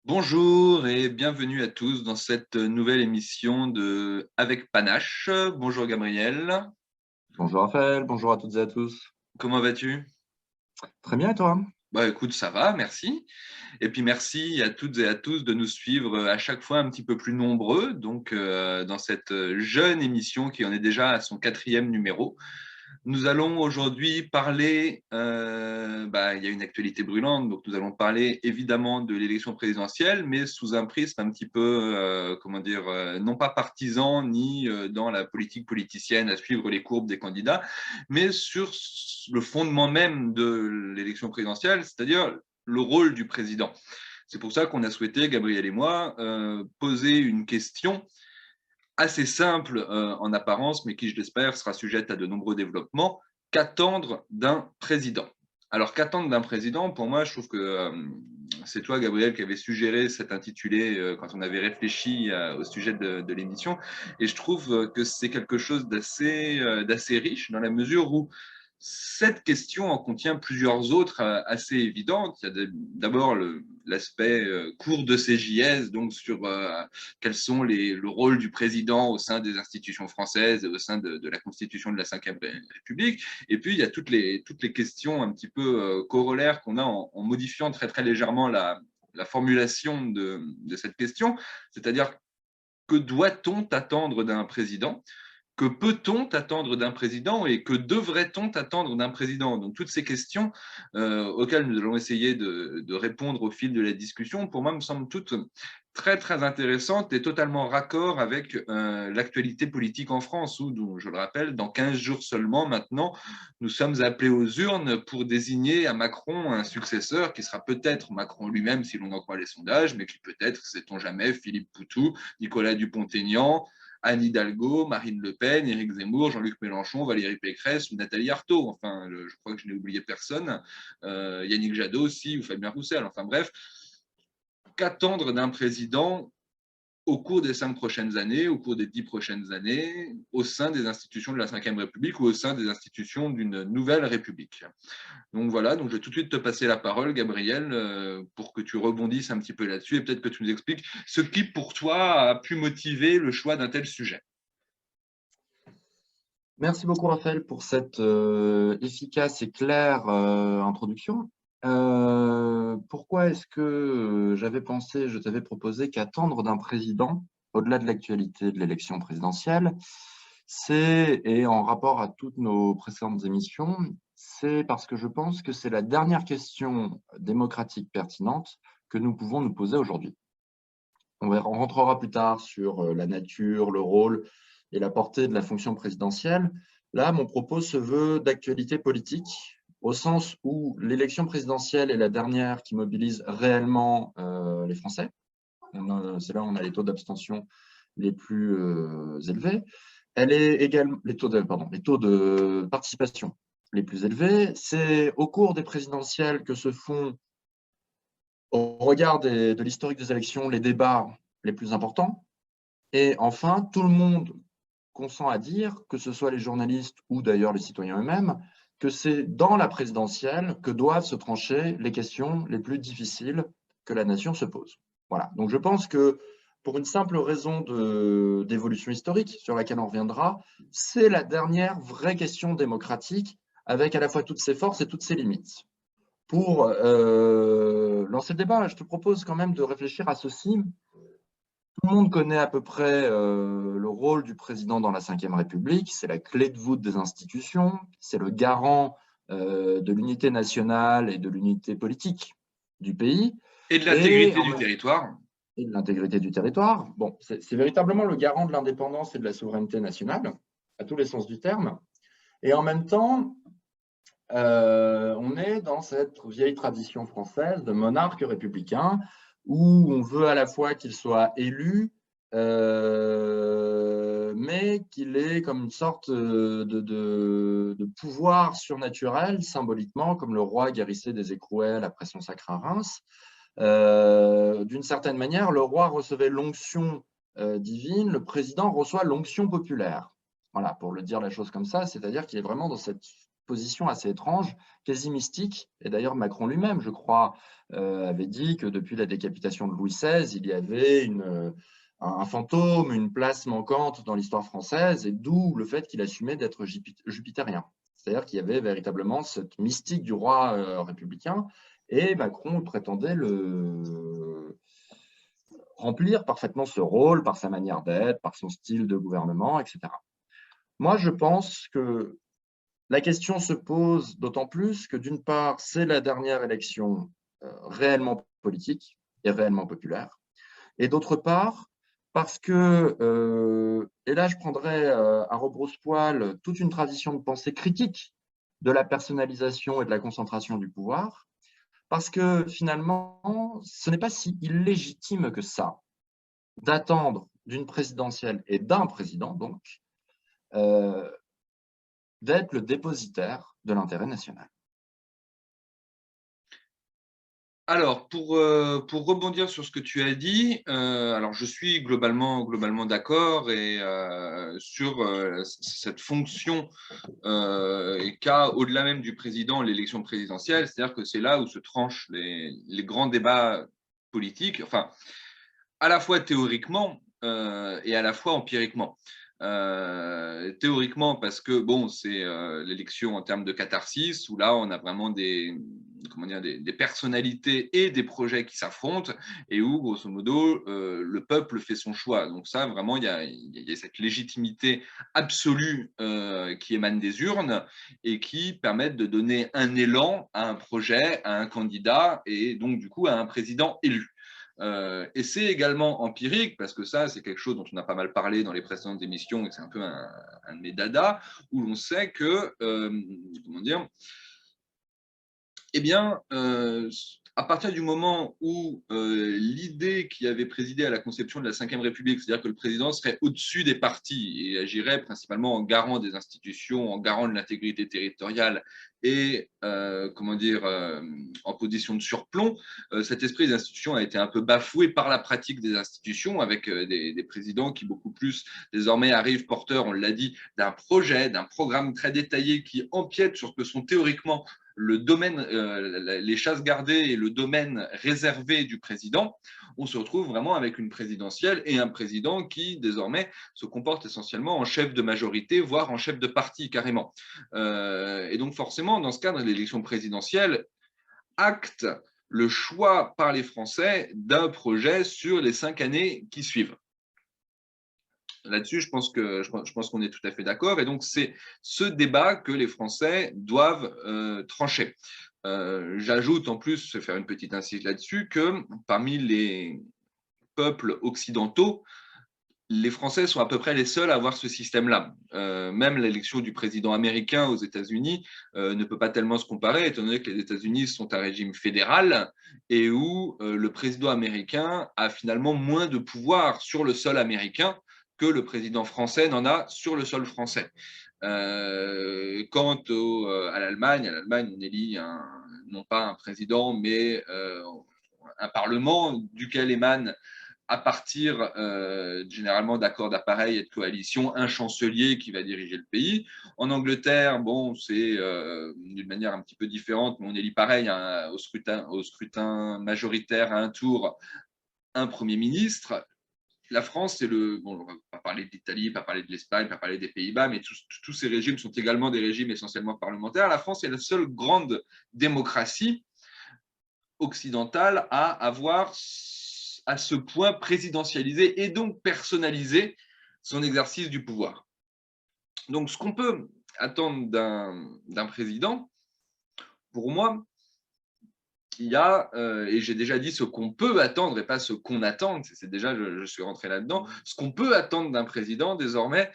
Bonjour et bienvenue à tous dans cette nouvelle émission de Avec Panache. Bonjour Gabriel, Bonjour Raphaël, bonjour à toutes et à tous. comment vas-tu? Très bien et toi? Bah écoute, ça va, merci. Et puis merci à toutes et à tous de nous suivre à chaque fois un petit peu plus nombreux, donc dans cette jeune émission qui en est déjà à son quatrième numéro. Nous allons aujourd'hui parler, il y a une actualité brûlante, donc nous allons parler évidemment de l'élection présidentielle, mais sous un prisme un petit peu, non pas partisan ni dans la politique politicienne à suivre les courbes des candidats, mais sur le fondement même de l'élection présidentielle, c'est-à-dire le rôle du président. C'est pour ça qu'on a souhaité, Gabriel et moi, poser une question assez simple en apparence, mais qui, je l'espère, sera sujette à de nombreux développements. Qu'attendre d'un président? Alors, qu'attendre d'un président? Pour moi, je trouve que c'est toi, Gabriel, qui avait suggéré cet intitulé quand on avait réfléchi au sujet de l'émission. Et je trouve que c'est quelque chose d'assez riche dans la mesure où cette question en contient plusieurs autres assez évidentes. Il y a d'abord l'aspect cours de CJS, donc sur quels sont le rôle du président au sein des institutions françaises et au sein de la constitution de la Ve République. Et puis, il y a toutes les questions un petit peu corollaires qu'on a en modifiant très, très légèrement la formulation de cette question, c'est-à-dire que doit-on attendre d'un président? Que peut-on attendre d'un président et que devrait-on attendre d'un président? Donc toutes ces questions auxquelles nous allons essayer de répondre au fil de la discussion, pour moi, me semblent toutes très très intéressantes et totalement raccord avec l'actualité politique en France, où, je le rappelle, dans 15 jours seulement maintenant, nous sommes appelés aux urnes pour désigner à Macron un successeur qui sera peut-être Macron lui-même si l'on en croit les sondages, mais qui peut-être, sait-on jamais, Philippe Poutou, Nicolas Dupont-Aignan, Anne Hidalgo, Marine Le Pen, Éric Zemmour, Jean-Luc Mélenchon, Valérie Pécresse ou Nathalie Arthaud. Enfin, je crois que je n'ai oublié personne. Yannick Jadot aussi ou Fabien Roussel. Enfin bref, qu'attendre d'un président au cours des 5 prochaines années, au cours des 10 prochaines années, au sein des institutions de la Ve République ou au sein des institutions d'une nouvelle République? Donc voilà, donc je vais tout de suite te passer la parole, Gabriel, pour que tu rebondisses un petit peu là-dessus et peut-être que tu nous expliques ce qui, pour toi, a pu motiver le choix d'un tel sujet. Merci beaucoup Raphaël pour cette efficace et claire introduction. Pourquoi est-ce que je t'avais proposé qu'attendre d'un président, au-delà de l'actualité de l'élection présidentielle, et en rapport à toutes nos précédentes émissions, c'est parce que je pense que c'est la dernière question démocratique pertinente que nous pouvons nous poser aujourd'hui. On rentrera plus tard sur la nature, le rôle et la portée de la fonction présidentielle. Là, mon propos se veut d'actualité politique, au sens où l'élection présidentielle est la dernière qui mobilise réellement les Français. C'est là où on a les taux d'abstention les plus élevés. Elle est également les taux de participation les plus élevés. C'est au cours des présidentielles que se font, au regard de l'historique des élections, les débats les plus importants. Et enfin, tout le monde consent à dire, que ce soit les journalistes ou d'ailleurs les citoyens eux-mêmes, que c'est dans la présidentielle que doivent se trancher les questions les plus difficiles que la nation se pose. Voilà. Donc je pense que pour une simple raison d'évolution historique sur laquelle on reviendra, c'est la dernière vraie question démocratique avec à la fois toutes ses forces et toutes ses limites. Pour lancer le débat, je te propose quand même de réfléchir à ceci. Tout le monde connaît à peu près le rôle du président dans la Ve République. C'est la clé de voûte des institutions. C'est le garant de l'unité nationale et de l'unité politique du pays Et de et, l'intégrité du territoire. et de l'intégrité du territoire. Bon, c'est véritablement le garant de l'indépendance et de la souveraineté nationale, à tous les sens du terme. Et en même temps, on est dans cette vieille tradition française de monarque républicain où on veut à la fois qu'il soit élu, mais qu'il ait comme une sorte de pouvoir surnaturel, symboliquement, comme le roi guérissait des écrouelles après son sacre à Reims. D'une certaine manière, le roi recevait l'onction divine, le président reçoit l'onction populaire. Voilà, pour le dire la chose comme ça, c'est-à-dire qu'il est vraiment dans cette position assez étrange, quasi mystique. Et d'ailleurs, Macron lui-même, je crois, avait dit que depuis la décapitation de Louis XVI, il y avait un fantôme, une place manquante dans l'histoire française, et d'où le fait qu'il assumait d'être jupitérien. C'est-à-dire qu'il y avait véritablement cette mystique du roi républicain, et Macron prétendait remplir parfaitement ce rôle par sa manière d'être, par son style de gouvernement, etc. Moi, je pense que la question se pose d'autant plus que, d'une part, c'est la dernière élection réellement politique et réellement populaire, et d'autre part, parce que, et là je prendrais à rebrousse-poil toute une tradition de pensée critique de la personnalisation et de la concentration du pouvoir, parce que finalement, ce n'est pas si illégitime que ça d'attendre d'une présidentielle et d'un président, donc, euh, d'être le dépositaire de l'intérêt national. Alors, pour rebondir sur ce que tu as dit, alors je suis globalement d'accord et sur cette fonction qu'a, au-delà même du président, l'élection présidentielle, c'est-à-dire que c'est là où se tranchent les grands débats politiques, enfin, à la fois théoriquement et à la fois empiriquement. Théoriquement, parce que bon, c'est l'élection en termes de catharsis, où là, on a vraiment des personnalités et des projets qui s'affrontent, et où, grosso modo, le peuple fait son choix. Donc ça, vraiment, il y a cette légitimité absolue qui émane des urnes et qui permettent de donner un élan à un projet, à un candidat, et donc, du coup, à un président élu. Et c'est également empirique, parce que ça, c'est quelque chose dont on a pas mal parlé dans les précédentes émissions, et c'est un peu un de mes dadas, où l'on sait que, comment dire, eh bien, à partir du moment où l'idée qui avait présidé à la conception de la Ve République, c'est-à-dire que le président serait au-dessus des partis et agirait principalement en garant des institutions, en garant de l'intégrité territoriale et en position de surplomb, cet esprit des institutions a été un peu bafoué par la pratique des institutions, avec des présidents qui beaucoup plus désormais arrivent porteurs, on l'a dit, d'un projet, d'un programme très détaillé qui empiète sur ce que sont théoriquement le domaine, les chasses gardées et le domaine réservé du président, on se retrouve vraiment avec une présidentielle et un président qui, désormais, se comporte essentiellement en chef de majorité, voire en chef de parti, carrément. Et donc, forcément, dans ce cadre, l'élection présidentielle acte le choix par les Français d'un projet sur les 5 années qui suivent. Là-dessus, je pense qu'on est tout à fait d'accord. Et donc, c'est ce débat que les Français doivent trancher. J'ajoute en plus, je vais faire une petite incise là-dessus, que parmi les peuples occidentaux, les Français sont à peu près les seuls à avoir ce système-là. Même l'élection du président américain aux États-Unis ne peut pas tellement se comparer, étant donné que les États-Unis sont un régime fédéral et où le président américain a finalement moins de pouvoir sur le sol américain que le président français n'en a sur le sol français. Quant à l'Allemagne, on élit non pas un président, mais un parlement duquel émane à partir généralement d'accords d'appareil et de coalition, un chancelier qui va diriger le pays. En Angleterre, bon, c'est d'une manière un petit peu différente, mais on élit pareil au scrutin majoritaire à un tour un Premier ministre. La France, c'est bon, on ne va pas parler d'Italie, pas parler de l'Espagne, pas parler des Pays-Bas, mais tous ces régimes sont également des régimes essentiellement parlementaires. La France est la seule grande démocratie occidentale à avoir à ce point présidentialisé et donc personnalisé son exercice du pouvoir. Donc, ce qu'on peut attendre d'un président, pour moi, il y a, et j'ai déjà dit ce qu'on peut attendre et pas ce qu'on attend, c'est déjà, je suis rentré là-dedans, ce qu'on peut attendre d'un président désormais,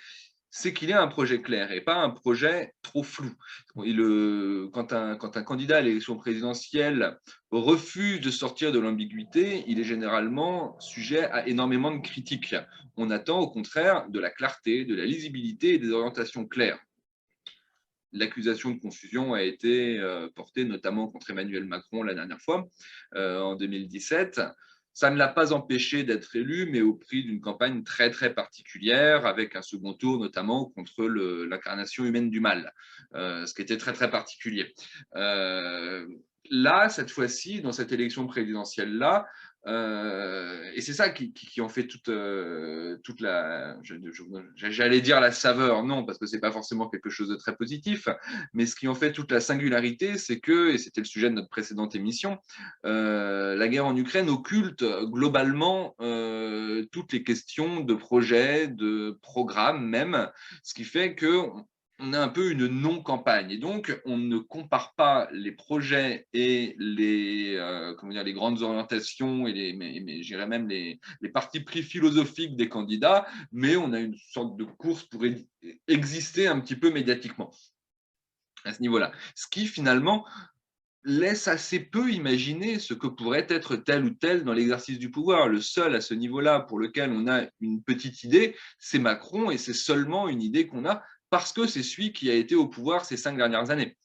c'est qu'il ait un projet clair et pas un projet trop flou. Quand un candidat à l'élection présidentielle refuse de sortir de l'ambiguïté, il est généralement sujet à énormément de critiques. On attend au contraire de la clarté, de la lisibilité et des orientations claires. L'accusation de confusion a été portée notamment contre Emmanuel Macron la dernière fois, en 2017. Ça ne l'a pas empêché d'être élu, mais au prix d'une campagne très, très particulière, avec un second tour notamment contre l'incarnation humaine du mal, ce qui était très, très particulier. Là, cette fois-ci, dans cette élection présidentielle-là, et c'est ça qui en fait toute la, j'allais dire la saveur, non, parce que c'est pas forcément quelque chose de très positif, mais ce qui en fait toute la singularité, c'est que, et c'était le sujet de notre précédente émission, la guerre en Ukraine occulte globalement toutes les questions de projets, de programmes même, ce qui fait que on a un peu une non-campagne. Et donc, on ne compare pas les projets et les grandes orientations et je dirais même les partis pris philosophiques des candidats, mais on a une sorte de course pour exister un petit peu médiatiquement à ce niveau-là. Ce qui, finalement, laisse assez peu imaginer ce que pourrait être tel ou tel dans l'exercice du pouvoir. Le seul à ce niveau-là pour lequel on a une petite idée, c'est Macron, et c'est seulement une idée qu'on a parce que c'est celui qui a été au pouvoir ces 5 dernières années.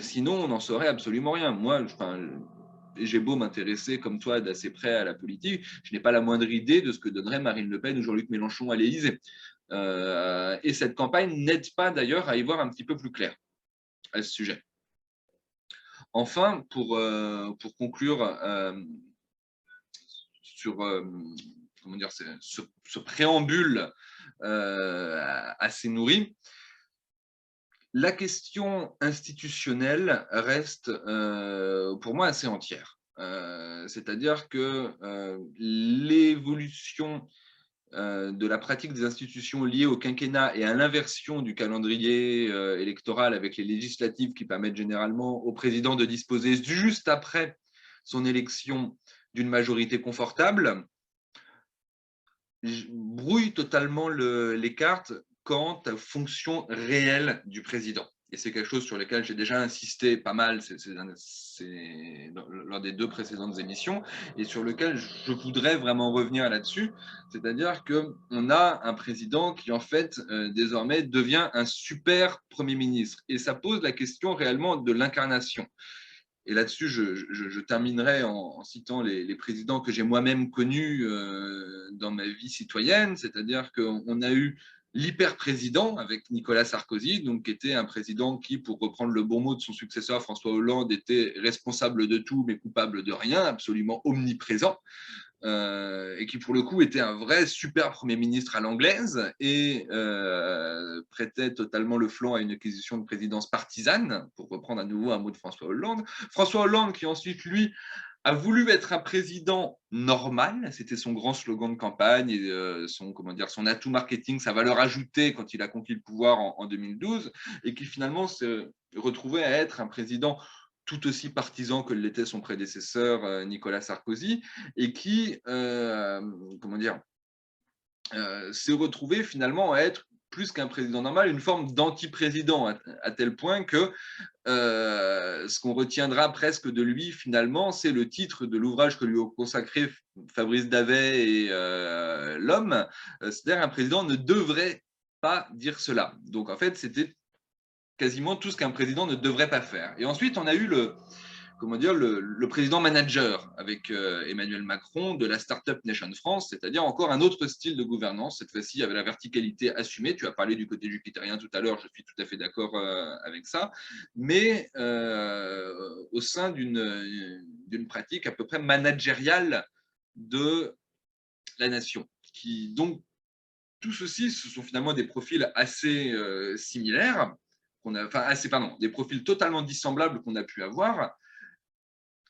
Sinon, on n'en saurait absolument rien. Moi, j'ai beau m'intéresser comme toi d'assez près à la politique, je n'ai pas la moindre idée de ce que donnerait Marine Le Pen ou Jean-Luc Mélenchon à l'Élysée. Et cette campagne n'aide pas d'ailleurs à y voir un petit peu plus clair à ce sujet. Enfin, pour conclure sur comment dire, ce préambule assez nourri, la question institutionnelle reste pour moi assez entière. C'est-à-dire que l'évolution de la pratique des institutions liées au quinquennat et à l'inversion du calendrier électoral avec les législatives qui permettent généralement au président de disposer juste après son élection d'une majorité confortable, brouille totalement les cartes quant aux fonctions réelles du président. Et c'est quelque chose sur lequel j'ai déjà insisté pas mal lors des 2 précédentes émissions, et sur lequel je voudrais vraiment revenir là-dessus. C'est-à-dire qu'on a un président qui, en fait, désormais devient un super Premier ministre. Et ça pose la question réellement de l'incarnation. Et là-dessus, je terminerai en citant les présidents que j'ai moi-même connus dans ma vie citoyenne, c'est-à-dire qu'on a eu l'hyper-président avec Nicolas Sarkozy, donc qui était un président qui, pour reprendre le bon mot de son successeur François Hollande, était responsable de tout mais coupable de rien, absolument omniprésent. Et qui pour le coup était un vrai super Premier ministre à l'anglaise et prêtait totalement le flanc à une acquisition de présidence partisane, pour reprendre à nouveau un mot de François Hollande. François Hollande qui ensuite, lui, a voulu être un président normal, c'était son grand slogan de campagne et son atout marketing, sa valeur ajoutée quand il a conquis le pouvoir en 2012, et qui finalement se retrouvait à être un président tout aussi partisan que l'était son prédécesseur Nicolas Sarkozy, et qui s'est retrouvé finalement à être plus qu'un président normal, une forme d'anti-président, à tel point que ce qu'on retiendra presque de lui finalement, c'est le titre de l'ouvrage que lui ont consacré Fabrice Davet et L'Homme, c'est-à-dire un président ne devrait pas dire cela. Donc en fait, c'était quasiment tout ce qu'un président ne devrait pas faire. Et ensuite, on a eu le président manager avec Emmanuel Macron de la Startup Nation France, c'est-à-dire encore un autre style de gouvernance, cette fois-ci avec la verticalité assumée. Tu as parlé du côté jupitérien tout à l'heure, je suis tout à fait d'accord avec ça, mais au sein d'une pratique à peu près managériale de la nation. Donc, tout ceci, ce sont finalement des profils assez similaires, des profils totalement dissemblables qu'on a pu avoir,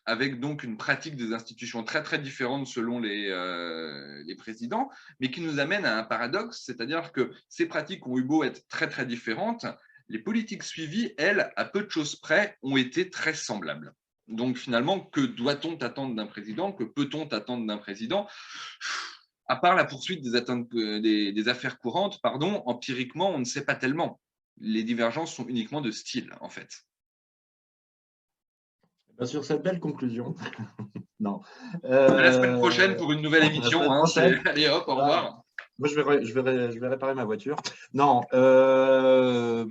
avec donc une pratique des institutions très très différente selon les présidents, mais qui nous amène à un paradoxe, c'est-à-dire que ces pratiques ont eu beau être très très différentes, les politiques suivies, elles, à peu de choses près, ont été très semblables. Donc finalement, que doit-on attendre d'un président? Que peut-on attendre d'un président? À part la poursuite des affaires courantes, empiriquement, on ne sait pas tellement. Les divergences sont uniquement de style, en fait. Sur cette belle conclusion, non. À la semaine prochaine pour une nouvelle émission. Allez hop, au revoir. Moi, je vais réparer ma voiture. Non, le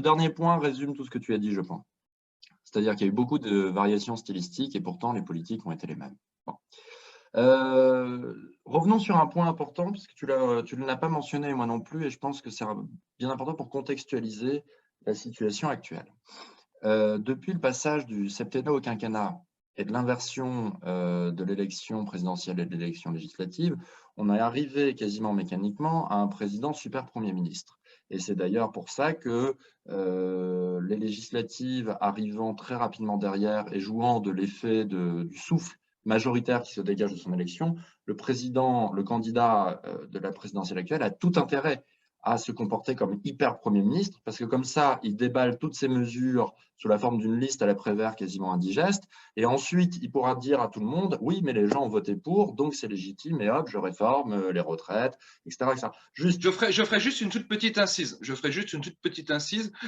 dernier point résume tout ce que tu as dit, je pense. C'est-à-dire qu'il y a eu beaucoup de variations stylistiques et pourtant les politiques ont été les mêmes. Bon. Revenons sur un point important, puisque tu ne l'as pas mentionné, moi non plus, et je pense que c'est bien important pour contextualiser la situation actuelle. Depuis le passage du septennat au quinquennat et de l'inversion de l'élection présidentielle et de l'élection législative, on est arrivé quasiment mécaniquement à un président super Premier ministre. Et c'est d'ailleurs pour ça que les législatives arrivant très rapidement derrière et jouant de l'effet du souffle majoritaire qui se dégage de son élection, le candidat de la présidentielle actuelle a tout intérêt à se comporter comme hyper Premier ministre, parce que comme ça, il déballe toutes ces mesures sous la forme d'une liste à l'après-vert quasiment indigeste, et ensuite, il pourra dire à tout le monde, oui, mais les gens ont voté pour, donc c'est légitime, et hop, je réforme les retraites, etc. etc. Je ferai juste une toute petite incise.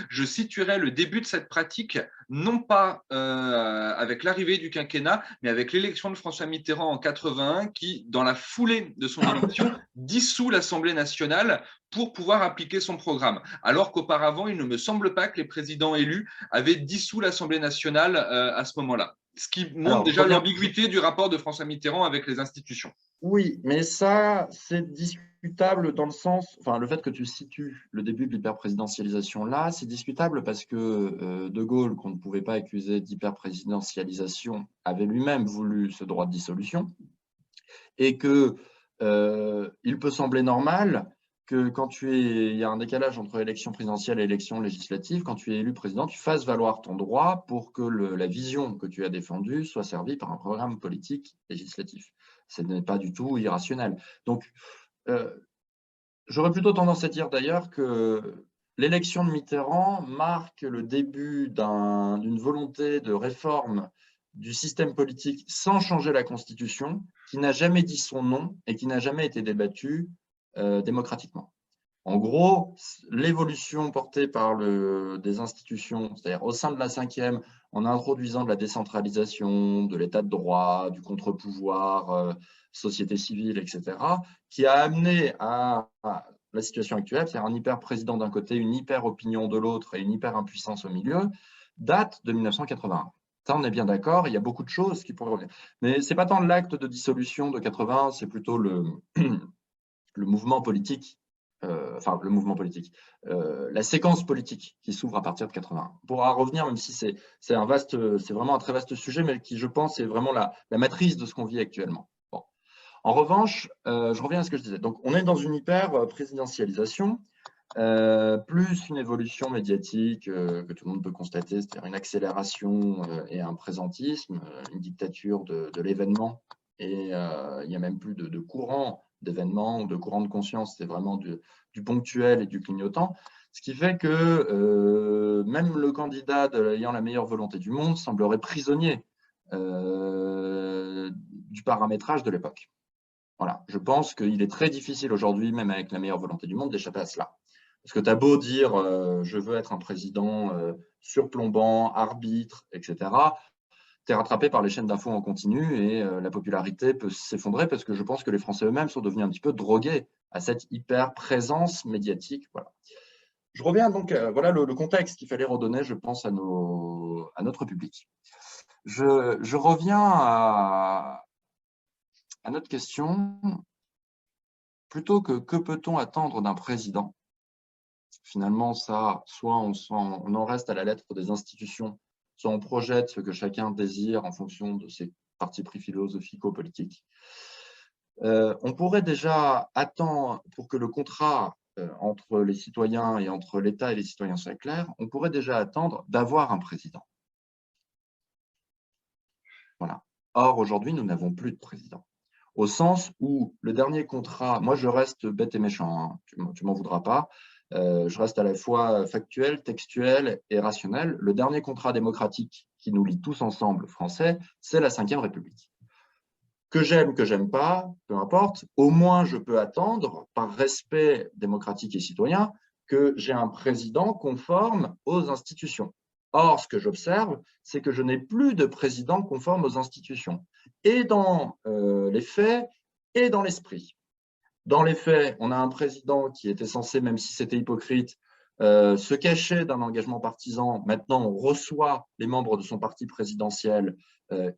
Je situerai le début de cette pratique, non pas avec l'arrivée du quinquennat, mais avec l'élection de François Mitterrand en 81, qui, dans la foulée de son élection, dissout l'Assemblée nationale pour pouvoir appliquer son programme. Alors qu'auparavant, il ne me semble pas que les présidents élus avaient dissous l'Assemblée nationale à ce moment-là. Ce qui montre déjà l'ambiguïté du rapport de François Mitterrand avec les institutions. Oui, mais ça, c'est discutable dans le sens, enfin, le fait que tu situes le début de l'hyperprésidentialisation là, c'est discutable parce que De Gaulle, qu'on ne pouvait pas accuser d'hyperprésidentialisation, avait lui-même voulu ce droit de dissolution et que il peut sembler normal que il y a un décalage entre élection présidentielle et élection législative, quand tu es élu président, tu fasses valoir ton droit pour que la vision que tu as défendue soit servie par un programme politique législatif. Ce n'est pas du tout irrationnel. Donc, j'aurais plutôt tendance à dire d'ailleurs que l'élection de Mitterrand marque le début d'une volonté de réforme du système politique sans changer la Constitution, qui n'a jamais dit son nom et qui n'a jamais été débattue démocratiquement. En gros, l'évolution portée par des institutions, c'est-à-dire au sein de la cinquième, en introduisant de la décentralisation, de l'état de droit, du contre-pouvoir, société civile, etc., qui a amené à la situation actuelle, c'est-à-dire un hyper-président d'un côté, une hyper-opinion de l'autre et une hyper-impuissance au milieu, date de 1981. Ça, on est bien d'accord, il y a beaucoup de choses qui pourraient revenir. Mais ce n'est pas tant l'acte de dissolution de 80, c'est plutôt le mouvement politique, la séquence politique qui s'ouvre à partir de 81. On pourra revenir, même si c'est vraiment un très vaste sujet, mais qui, je pense, est vraiment la matrice de ce qu'on vit actuellement. Bon. En revanche, je reviens à ce que je disais. Donc, on est dans une hyper-présidentialisation, plus une évolution médiatique que tout le monde peut constater, c'est-à-dire une accélération et un présentisme, une dictature de l'événement. Et il n'y a même plus de courant d'événements ou de courant de conscience, c'est vraiment du ponctuel et du clignotant. Ce qui fait que même le candidat ayant la meilleure volonté du monde semblerait prisonnier du paramétrage de l'époque. Voilà. Je pense qu'il est très difficile aujourd'hui, même avec la meilleure volonté du monde, d'échapper à cela. Parce que tu as beau dire je veux être un président surplombant, arbitre, etc. Tu es rattrapé par les chaînes d'infos en continu et la popularité peut s'effondrer parce que je pense que les Français eux-mêmes sont devenus un petit peu drogués à cette hyper-présence médiatique. Voilà. Je reviens donc, voilà le contexte qu'il fallait redonner, je pense, à notre public. Je reviens à notre question. Plutôt que peut-on attendre d'un président? Finalement, ça, soit on en reste à la lettre des institutions, soit on projette ce que chacun désire en fonction de ses partis pris philosophico-politiques. On pourrait déjà attendre, pour que le contrat entre les citoyens et entre l'État et les citoyens soit clair, on pourrait déjà attendre d'avoir un président. Voilà. Or, aujourd'hui, nous n'avons plus de président. Au sens où le dernier contrat, moi je reste bête et méchant, hein, tu m'en voudras pas, je reste à la fois factuel, textuel et rationnel. Le dernier contrat démocratique qui nous lie tous ensemble, français, c'est la Ve République. Que j'aime pas, peu importe, au moins je peux attendre, par respect démocratique et citoyen, que j'ai un président conforme aux institutions. Or, ce que j'observe, c'est que je n'ai plus de président conforme aux institutions, et dans les faits et dans l'esprit. Dans les faits, on a un président qui était censé, même si c'était hypocrite, se cachait d'un engagement partisan. Maintenant, on reçoit les membres de son parti présidentiel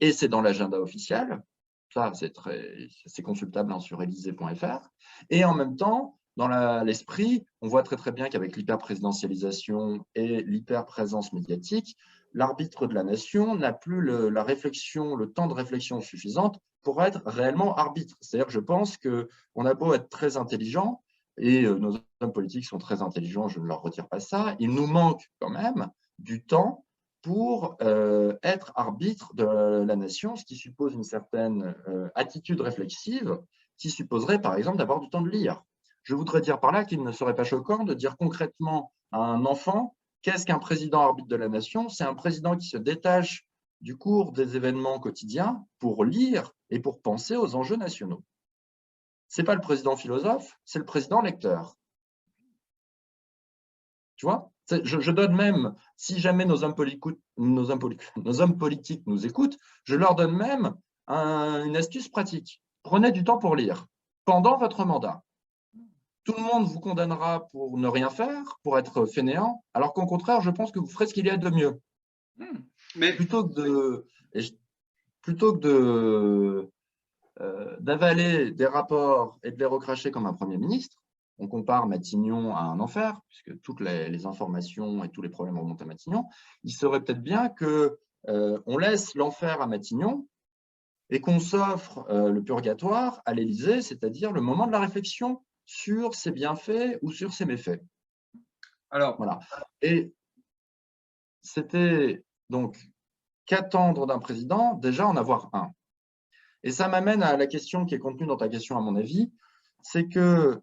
et c'est dans l'agenda officiel. Ça, c'est consultable sur élysée.fr. Et en même temps, dans l'esprit, on voit très bien qu'avec l'hyper-présidentialisation et l'hyper-présence médiatique, l'arbitre de la nation n'a plus la réflexion, le temps de réflexion suffisante pour être réellement arbitre. C'est-à-dire que je pense qu'on a beau être très intelligent, et nos hommes politiques sont très intelligents, je ne leur retire pas ça, il nous manque quand même du temps pour être arbitre de la nation, ce qui suppose une certaine attitude réflexive, qui supposerait par exemple d'avoir du temps de lire. Je voudrais dire par là qu'il ne serait pas choquant de dire concrètement à un enfant qu'est-ce qu'un président arbitre de la nation? C'est un président qui se détache du cours des événements quotidiens pour lire et pour penser aux enjeux nationaux. Ce n'est pas le président philosophe, c'est le président lecteur. Tu vois, je donne même, si jamais nos hommes politiques nous écoutent, je leur donne même une astuce pratique. Prenez du temps pour lire pendant votre mandat. Tout le monde vous condamnera pour ne rien faire, pour être fainéant, alors qu'au contraire, je pense que vous ferez ce qu'il y a de mieux. Mais plutôt que d'avaler des rapports et de les recracher comme un Premier ministre, on compare Matignon à un enfer, puisque toutes les informations et tous les problèmes remontent à Matignon, il serait peut-être bien qu'on laisse l'enfer à Matignon et qu'on s'offre le purgatoire à l'Élysée, c'est-à-dire le moment de la réflexion sur ses bienfaits ou sur ses méfaits. Alors, voilà. Et c'était donc qu'attendre d'un président, déjà en avoir un. Et ça m'amène à la question qui est contenue dans ta question, à mon avis, c'est que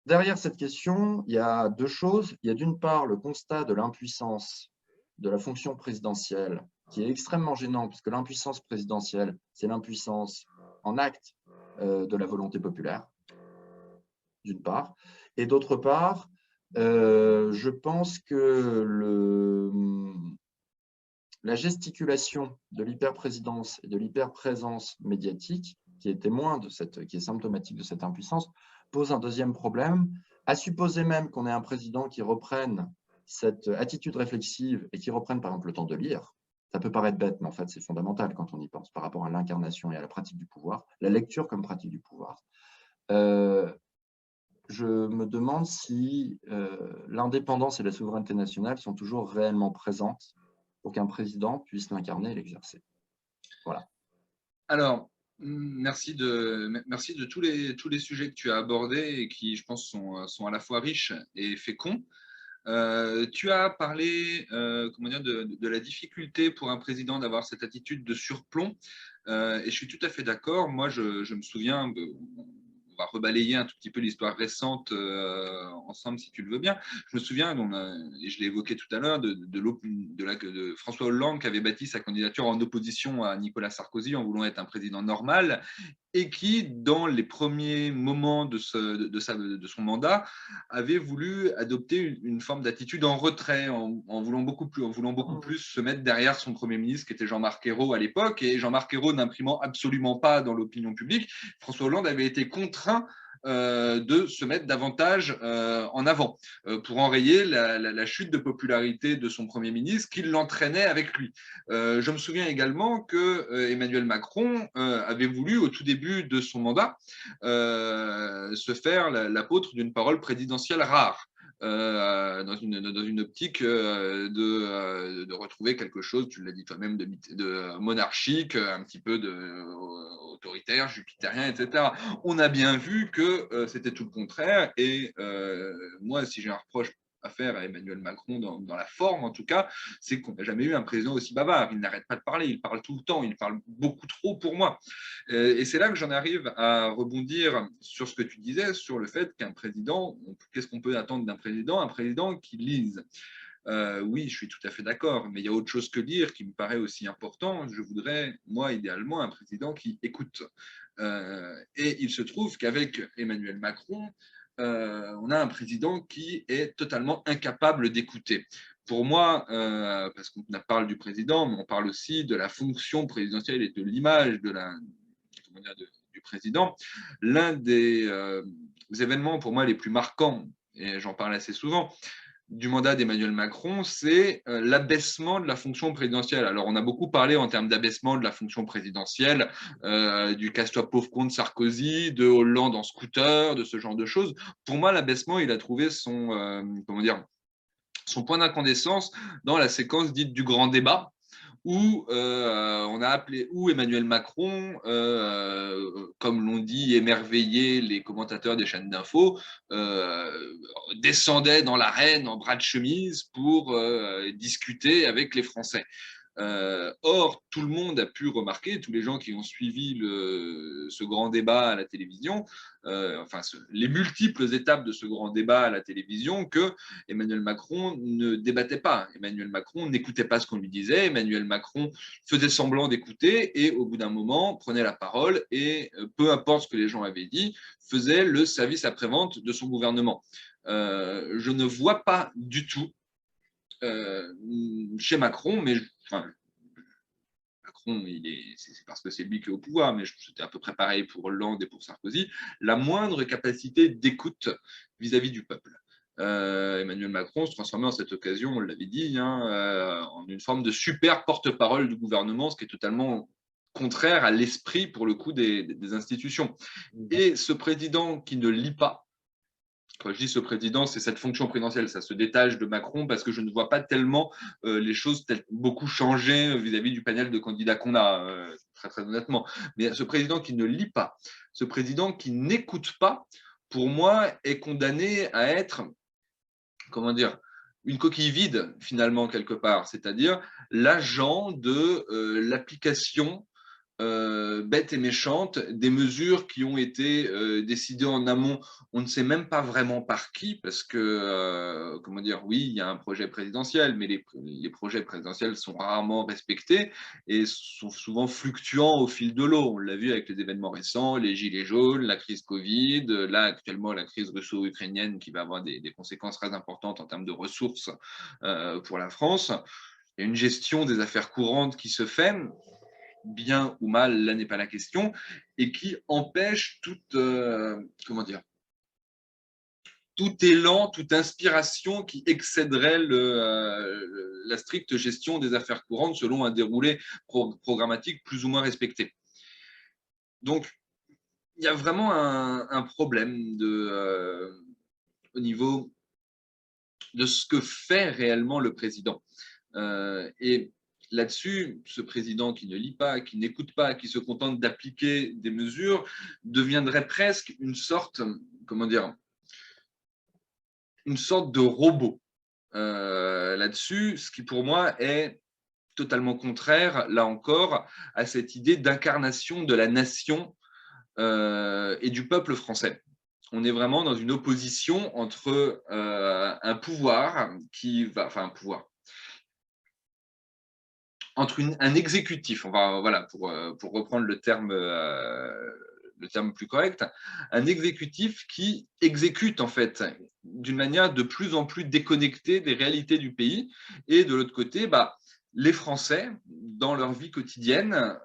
derrière cette question, il y a deux choses. Il y a d'une part le constat de l'impuissance de la fonction présidentielle, qui est extrêmement gênant, puisque l'impuissance présidentielle, c'est l'impuissance en acte de la volonté populaire, d'une part. Et d'autre part, je pense que la gesticulation de l'hyperprésidence et de l'hyperprésence médiatique, qui est témoin qui est symptomatique de cette impuissance, pose un deuxième problème. À supposer même qu'on ait un président qui reprenne cette attitude réflexive et qui reprenne par exemple le temps de lire, ça peut paraître bête, mais en fait c'est fondamental quand on y pense par rapport à l'incarnation et à la pratique du pouvoir, la lecture comme pratique du pouvoir. Je me demande si l'indépendance et la souveraineté nationale sont toujours réellement présentes pour qu'un président puisse l'incarner et l'exercer. Voilà. Alors, merci de tous les sujets que tu as abordés et qui, je pense, sont à la fois riches et féconds. Tu as parlé comment dire, de la difficulté pour un président d'avoir cette attitude de surplomb et je suis tout à fait d'accord. Moi, je me souviens, on va rebalayer un tout petit peu l'histoire récente ensemble, si tu le veux bien. Je me souviens, et je l'ai évoqué tout à l'heure, de François Hollande qui avait bâti sa candidature en opposition à Nicolas Sarkozy en voulant être un président normal et qui, dans les premiers moments de son mandat, avait voulu adopter une forme d'attitude en retrait, en voulant beaucoup plus se mettre derrière son Premier ministre, qui était Jean-Marc Ayrault à l'époque, et Jean-Marc Ayrault n'imprimant absolument pas dans l'opinion publique, François Hollande avait été contraint de se mettre davantage en avant pour enrayer la chute de popularité de son Premier ministre qui l'entraînait avec lui. Je me souviens également que Emmanuel Macron avait voulu, au tout début de son mandat, se faire l'apôtre d'une parole présidentielle rare. Dans une optique de retrouver quelque chose, tu l'as dit toi-même, de monarchique, un petit peu autoritaire, jupitérien, etc. On a bien vu que c'était tout le contraire. Et moi, si j'ai un reproche à faire à Emmanuel Macron dans la forme, en tout cas, c'est qu'on n'a jamais eu un président aussi bavard. Il n'arrête pas de parler, il parle tout le temps, il parle beaucoup trop pour moi. Et c'est là que j'en arrive à rebondir sur ce que tu disais, sur le fait qu'un président, qu'est-ce qu'on peut attendre d'un président? Un président qui lise. Oui, je suis tout à fait d'accord, mais il y a autre chose que lire qui me paraît aussi important. Je voudrais, moi, idéalement, un président qui écoute. Et il se trouve qu'avec Emmanuel Macron, on a un président qui est totalement incapable d'écouter. Pour moi, parce qu'on parle du président, mais on parle aussi de la fonction présidentielle et de l'image du président. L'un des événements pour moi les plus marquants et j'en parle assez souvent, du mandat d'Emmanuel Macron, c'est l'abaissement de la fonction présidentielle. Alors, on a beaucoup parlé en termes d'abaissement de la fonction présidentielle, du casse-toi pauvre con de Sarkozy, de Hollande en scooter, de ce genre de choses. Pour moi, l'abaissement, il a trouvé comment dire, son point d'incandescence dans la séquence dite du grand débat, où on a appelé, où Emmanuel Macron, comme l'ont dit émerveillé les commentateurs des chaînes d'infos, descendait dans l'arène en bras de chemise pour discuter avec les Français. Or, tout le monde a pu remarquer, tous les gens qui ont suivi ce grand débat à la télévision, les multiples étapes de ce grand débat à la télévision, que Emmanuel Macron ne débattait pas. Emmanuel Macron n'écoutait pas ce qu'on lui disait. Emmanuel Macron faisait semblant d'écouter et, au bout d'un moment, prenait la parole et, peu importe ce que les gens avaient dit, faisait le service après-vente de son gouvernement. Je ne vois pas du tout chez Macron, mais Macron, c'est parce que c'est lui qui est au pouvoir, mais c'était à peu près pareil pour Hollande et pour Sarkozy, la moindre capacité d'écoute vis-à-vis du peuple. Emmanuel Macron se transformait en cette occasion, on l'avait dit, en une forme de super porte-parole du gouvernement, ce qui est totalement contraire à l'esprit, pour le coup, des institutions. Et ce président qui ne lit pas, quand je dis ce président, c'est cette fonction présidentielle, ça se détache de Macron parce que je ne vois pas tellement les choses beaucoup changer vis-à-vis du panel de candidats qu'on a, très très honnêtement. Mais ce président qui ne lit pas, ce président qui n'écoute pas, pour moi, est condamné à être, comment dire, une coquille vide finalement quelque part, c'est-à-dire l'agent de l'application bête et méchante, des mesures qui ont été décidées en amont, on ne sait même pas vraiment par qui, parce que, comment dire, oui, il y a un projet présidentiel, mais les projets présidentiels sont rarement respectés et sont souvent fluctuants au fil de l'eau. On l'a vu avec les événements récents, les gilets jaunes, la crise Covid, là actuellement la crise russo-ukrainienne qui va avoir des conséquences très importantes en termes de ressources pour la France. Il y a une gestion des affaires courantes qui se fait, bien ou mal, là n'est pas la question, et qui empêche comment dire, tout élan, toute inspiration qui excéderait la stricte gestion des affaires courantes selon un déroulé programmatique plus ou moins respecté. Donc, il y a vraiment un problème au niveau de ce que fait réellement le président. Et là-dessus, ce président qui ne lit pas, qui n'écoute pas, qui se contente d'appliquer des mesures, deviendrait presque une sorte, comment dire, une sorte de robot là-dessus, ce qui pour moi est totalement contraire, là encore, à cette idée d'incarnation de la nation et du peuple français. On est vraiment dans une opposition entre un pouvoir un pouvoir, entre un exécutif, voilà, pour reprendre le terme plus correct, un exécutif qui exécute en fait d'une manière de plus en plus déconnectée des réalités du pays, et de l'autre côté, les Français, dans leur vie quotidienne,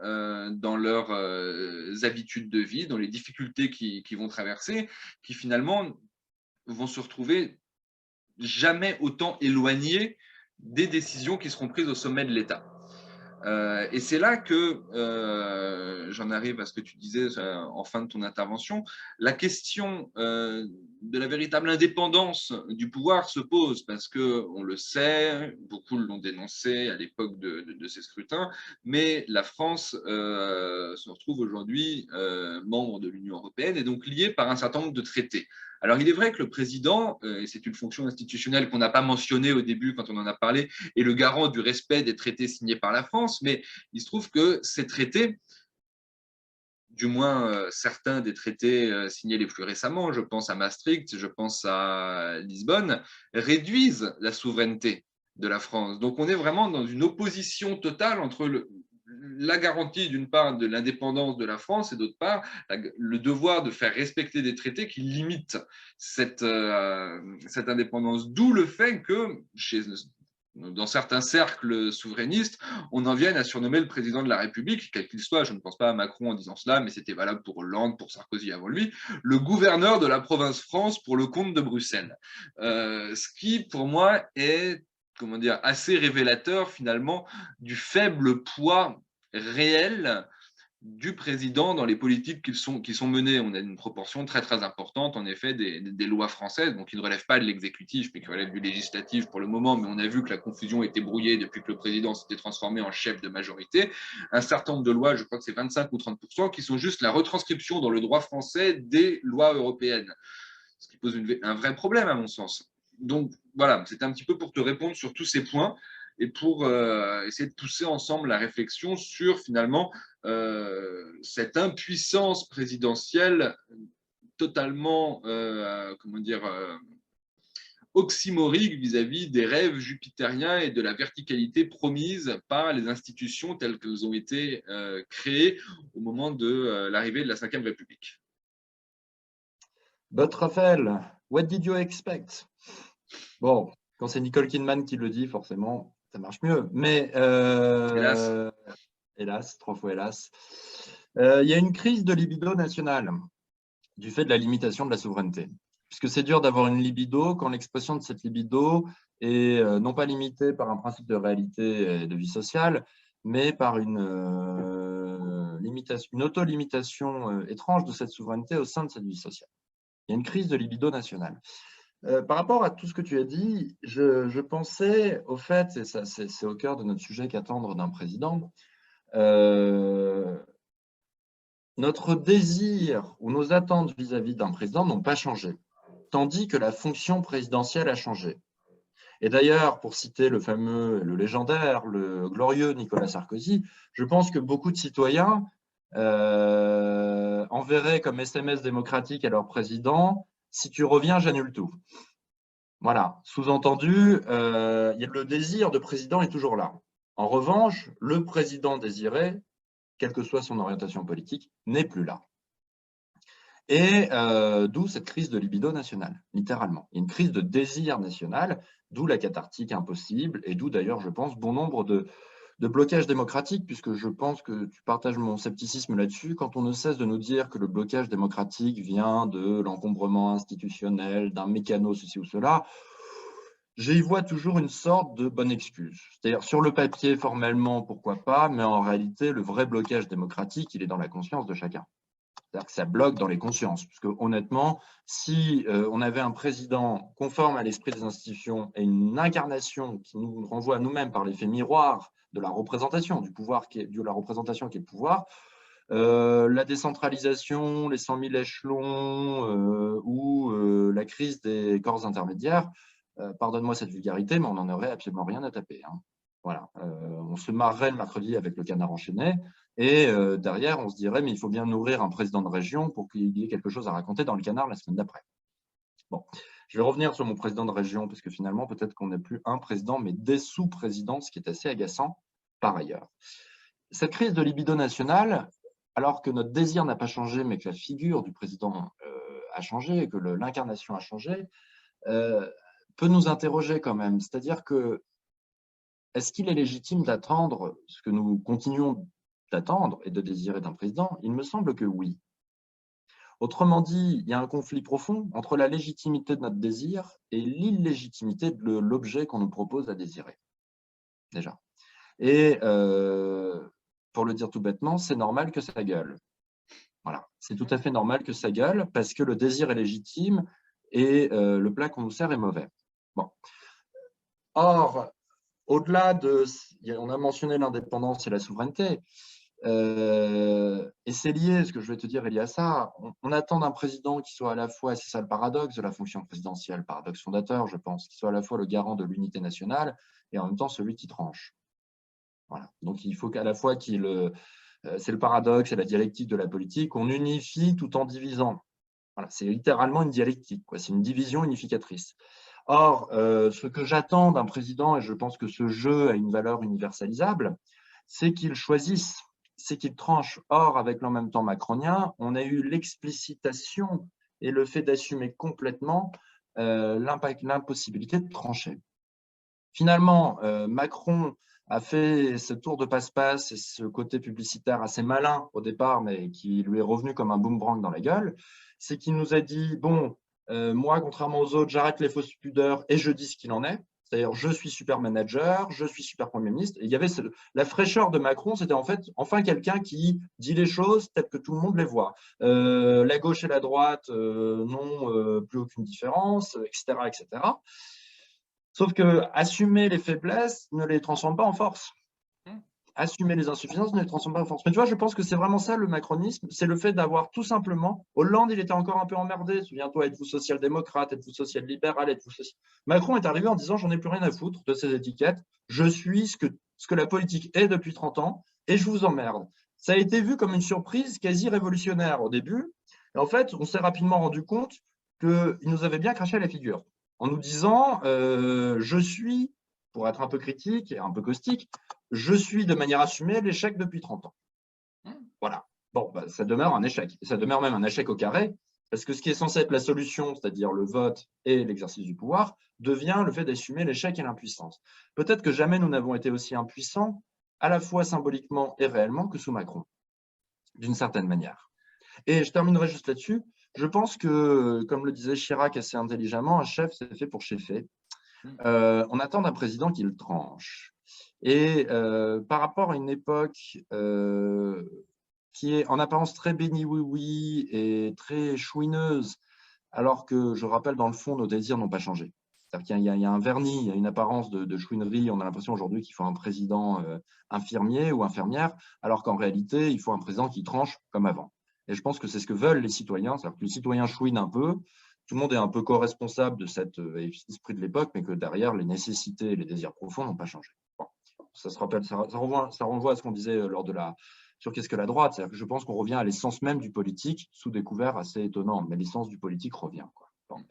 dans leurs habitudes de vie, dans les difficultés qu'ils vont traverser, qui finalement vont se retrouver jamais autant éloignés des décisions qui seront prises au sommet de l'État. Et c'est là que j'en arrive à ce que tu disais en fin de ton intervention. La question de la véritable indépendance du pouvoir se pose parce que, on le sait, beaucoup l'ont dénoncé à l'époque de ces scrutins, mais la France se retrouve aujourd'hui membre de l'Union européenne et donc liée par un certain nombre de traités. Alors, il est vrai que le président, et c'est une fonction institutionnelle qu'on n'a pas mentionnée au début quand on en a parlé, est le garant du respect des traités signés par la France, mais il se trouve que ces traités, du moins certains des traités signés les plus récemment, je pense à Maastricht, je pense à Lisbonne, réduisent la souveraineté de la France. Donc on est vraiment dans une opposition totale entre la garantie d'une part de l'indépendance de la France et d'autre part le devoir de faire respecter des traités qui limitent cette indépendance. D'où le fait que dans certains cercles souverainistes, on en vienne à surnommer le président de la République, quel qu'il soit, je ne pense pas à Macron en disant cela, mais c'était valable pour Hollande, pour Sarkozy avant lui, le gouverneur de la province France pour le compte de Bruxelles. Ce qui, pour moi, est, comment dire, assez révélateur finalement du faible poids réel du président dans les politiques qui sont menées. On a une proportion très très importante, en effet, des lois françaises, donc qui ne relèvent pas de l'exécutif, mais qui relèvent du législatif pour le moment, mais on a vu que la confusion était brouillée depuis que le président s'était transformé en chef de majorité. Un certain nombre de lois, je crois que c'est 25 ou 30%, qui sont juste la retranscription dans le droit français des lois européennes, ce qui pose un vrai problème à mon sens. Donc voilà, c'était un petit peu pour te répondre sur tous ces points et pour essayer de pousser ensemble la réflexion sur finalement cette impuissance présidentielle totalement, comment dire, oxymorique vis-à-vis des rêves jupitériens et de la verticalité promise par les institutions telles qu'elles ont été créées au moment de l'arrivée de la Ve République. But Raphaël, what did you expect? Bon, quand c'est Nicole Kidman qui le dit, forcément, ça marche mieux. Mais Hélas. Hélas, 3 fois hélas. Il y a une crise de libido nationale du fait de la limitation de la souveraineté. Puisque c'est dur d'avoir une libido quand l'expression de cette libido est non pas limitée par un principe de réalité et de vie sociale, mais par une auto-limitation étrange de cette souveraineté au sein de cette vie sociale. Il y a une crise de libido nationale. Par rapport à tout ce que tu as dit, je pensais au fait, et ça c'est au cœur de notre sujet qu'attendre d'un président, notre désir ou nos attentes vis-à-vis d'un président n'ont pas changé, tandis que la fonction présidentielle a changé. Et d'ailleurs, pour citer le fameux, le légendaire, le glorieux Nicolas Sarkozy, je pense que beaucoup de citoyens enverraient comme SMS démocratique à leur président « Si tu reviens, j'annule tout ». Voilà, sous-entendu, le désir de président est toujours là. En revanche, le président désiré, quelle que soit son orientation politique, n'est plus là. Et d'où cette crise de libido nationale, littéralement. Il y a une crise de désir national, d'où la cathartique impossible, et d'où d'ailleurs, je pense, bon nombre de blocages démocratiques, puisque je pense que tu partages mon scepticisme là-dessus, quand on ne cesse de nous dire que le blocage démocratique vient de l'encombrement institutionnel, d'un mécano, ceci ou cela, j'y vois toujours une sorte de bonne excuse. C'est-à-dire, sur le papier, formellement, pourquoi pas, mais en réalité, le vrai blocage démocratique, il est dans la conscience de chacun. C'est-à-dire que ça bloque dans les consciences, puisque honnêtement, si on avait un président conforme à l'esprit des institutions et une incarnation qui nous renvoie à nous-mêmes par l'effet miroir de la représentation, de la représentation qui est le pouvoir, la décentralisation, les 100 000 échelons ou la crise des corps intermédiaires, pardonne-moi cette vulgarité, mais on n'en aurait absolument rien à taper. Hein. Voilà. On se marrerait le mercredi avec le canard enchaîné, et derrière, on se dirait, mais il faut bien nourrir un président de région pour qu'il y ait quelque chose à raconter dans le canard la semaine d'après. Bon, je vais revenir sur mon président de région, parce que finalement, peut-être qu'on n'est plus un président, mais des sous-présidents, ce qui est assez agaçant par ailleurs. Cette crise de libido nationale, alors que notre désir n'a pas changé, mais que la figure du président a changé, que l'incarnation a changé, peut nous interroger quand même. C'est-à-dire que, est-ce qu'il est légitime d'attendre ce que nous continuons d'attendre et de désirer d'un président? Il me semble que oui. Autrement dit, il y a un conflit profond entre la légitimité de notre désir et l'illégitimité de l'objet qu'on nous propose à désirer, déjà. Et pour le dire tout bêtement, c'est normal que ça gueule. Voilà, c'est tout à fait normal que ça gueule parce que le désir est légitime et le plat qu'on nous sert est mauvais. Bon. Or, au-delà de, on a mentionné l'indépendance et la souveraineté, et c'est lié, ce que je vais te dire, il y a ça, on attend d'un président qui soit à la fois, c'est ça le paradoxe de la fonction présidentielle, paradoxe fondateur, je pense, qui soit à la fois le garant de l'unité nationale et en même temps celui qui tranche. Voilà. Donc il faut qu'à la fois c'est le paradoxe et la dialectique de la politique, on unifie tout en divisant. Voilà, c'est littéralement une dialectique, c'est une division unificatrice. Or, ce que j'attends d'un président, et je pense que ce jeu a une valeur universalisable, c'est qu'il choisisse, c'est qu'il tranche. Or, avec l'en même temps macronien, on a eu l'explicitation et le fait d'assumer complètement l'impossibilité de trancher. Finalement, Macron a fait ce tour de passe-passe et ce côté publicitaire assez malin au départ, mais qui lui est revenu comme un boomerang dans la gueule. C'est qu'il nous a dit, bon, moi, contrairement aux autres, j'arrête les fausses pudeurs et je dis ce qu'il en est. C'est-à-dire, je suis super manager, je suis super Premier ministre. Et il y avait la fraîcheur de Macron, c'était en fait enfin quelqu'un qui dit les choses telles que tout le monde les voit. La gauche et la droite n'ont plus aucune différence, etc., etc. Sauf que assumer les faiblesses ne les transforme pas en force. Assumer les insuffisances ne les transforme pas en force. Mais tu vois, je pense que c'est vraiment ça le macronisme, c'est le fait d'avoir tout simplement. Hollande, il était encore un peu emmerdé. Souviens-toi, êtes-vous social-démocrate, êtes-vous social-libéral, êtes-vous social. Macron est arrivé en disant j'en ai plus rien à foutre de ces étiquettes. Je suis ce que la politique est depuis 30 ans et je vous emmerde. Ça a été vu comme une surprise quasi révolutionnaire au début. Et en fait, on s'est rapidement rendu compte qu'il nous avait bien craché à la figure en nous disant je suis, pour être un peu critique et un peu caustique, je suis de manière assumée l'échec depuis 30 ans. Voilà. Bon, bah, ça demeure un échec. Et ça demeure même un échec au carré, parce que ce qui est censé être la solution, c'est-à-dire le vote et l'exercice du pouvoir, devient le fait d'assumer l'échec et l'impuissance. Peut-être que jamais nous n'avons été aussi impuissants, à la fois symboliquement et réellement, que sous Macron, d'une certaine manière. Et je terminerai juste là-dessus. Je pense que, comme le disait Chirac assez intelligemment, un chef, c'est fait pour cheffer. On attend d'un président qu'il tranche. Et par rapport à une époque qui est en apparence très béni-oui-oui et très chouineuse, alors que, je rappelle, dans le fond, nos désirs n'ont pas changé. C'est-à-dire qu'il y a un vernis, il y a une apparence de chouinerie. On a l'impression aujourd'hui qu'il faut un président infirmier ou infirmière, alors qu'en réalité, il faut un président qui tranche comme avant. Et je pense que c'est ce que veulent les citoyens, c'est-à-dire que les citoyens chouinent un peu, tout le monde est un peu co-responsable de cet esprit de l'époque, mais que derrière, les nécessités et les désirs profonds n'ont pas changé. Bon, ça se rappelle, ça renvoie à ce qu'on disait lors de sur qu'est-ce que la droite. C'est-à-dire que je pense qu'on revient à l'essence même du politique, sous des couverts assez étonnants, mais l'essence du politique revient, quoi. Bon.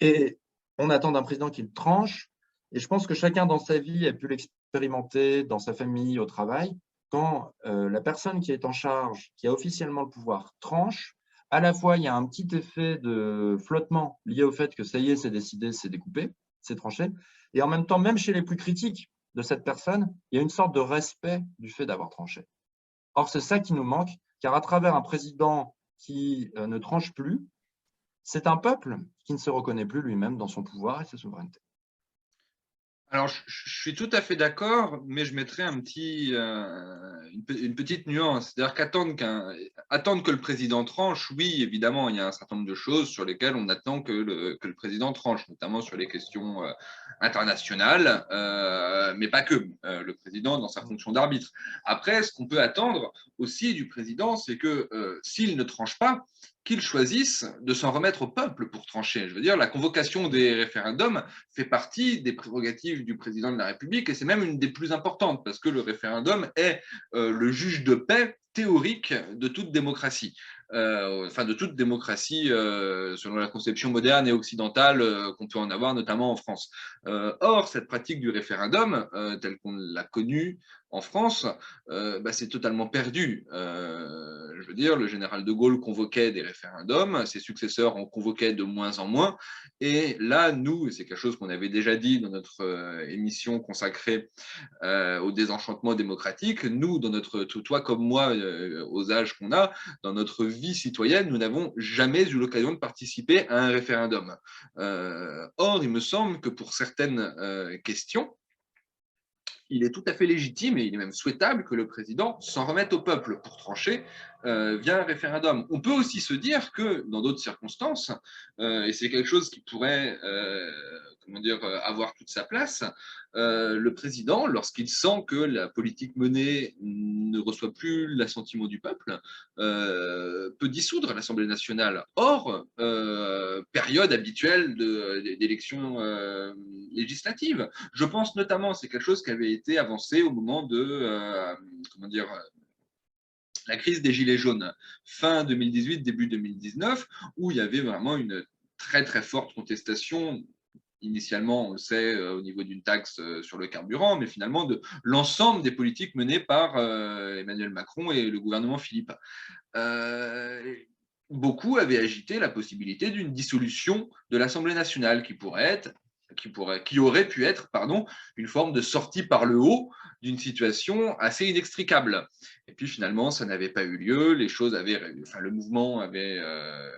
Et on attend d'un président qu'il tranche, et je pense que chacun dans sa vie a pu l'expérimenter, dans sa famille, au travail, quand la personne qui est en charge, qui a officiellement le pouvoir, tranche. À la fois, il y a un petit effet de flottement lié au fait que ça y est, c'est décidé, c'est découpé, c'est tranché. Et en même temps, même chez les plus critiques de cette personne, il y a une sorte de respect du fait d'avoir tranché. Or, c'est ça qui nous manque, car à travers un président qui ne tranche plus, c'est un peuple qui ne se reconnaît plus lui-même dans son pouvoir et sa souveraineté. Alors, je suis tout à fait d'accord, mais je mettrais une petite nuance. C'est-à-dire attendre que le président tranche, oui, évidemment, il y a un certain nombre de choses sur lesquelles on attend que le président tranche, notamment sur les questions internationales, mais pas que. Le président dans sa fonction d'arbitre. Après, ce qu'on peut attendre aussi du président, c'est que s'il ne tranche pas, qu'il choisisse de s'en remettre au peuple pour trancher. Je veux dire, la convocation des référendums fait partie des prérogatives du président de la République et c'est même une des plus importantes parce que le référendum est le juge de paix théorique de toute démocratie. Enfin de toute démocratie selon la conception moderne et occidentale qu'on peut en avoir notamment en France. Or, cette pratique du référendum, telle qu'on l'a connue en France, c'est totalement perdu. Je veux dire, le général de Gaulle convoquait des référendums, ses successeurs en convoquaient de moins en moins, et là, nous, et c'est quelque chose qu'on avait déjà dit dans notre émission consacrée au désenchantement démocratique, nous, toi comme moi, aux âges qu'on a, dans notre vie citoyenne, nous n'avons jamais eu l'occasion de participer à un référendum. Or, il me semble que pour certaines questions, il est tout à fait légitime et il est même souhaitable que le président s'en remette au peuple pour trancher via un référendum. On peut aussi se dire que dans d'autres circonstances, et c'est quelque chose qui pourrait avoir toute sa place, le président, lorsqu'il sent que la politique menée ne reçoit plus l'assentiment du peuple, peut dissoudre l'Assemblée nationale. Or, période habituelle d'élections législatives. Je pense notamment, c'est quelque chose qui avait été avancé au moment de la crise des Gilets jaunes, fin 2018, début 2019, où il y avait vraiment une très très forte contestation initialement, on le sait, au niveau d'une taxe sur le carburant, mais finalement de l'ensemble des politiques menées par Emmanuel Macron et le gouvernement Philippe. Beaucoup avaient agité la possibilité d'une dissolution de l'Assemblée nationale qui pourrait être qui aurait pu être, pardon, une forme de sortie par le haut d'une situation assez inextricable. Et puis finalement, ça n'avait pas eu lieu, le mouvement avait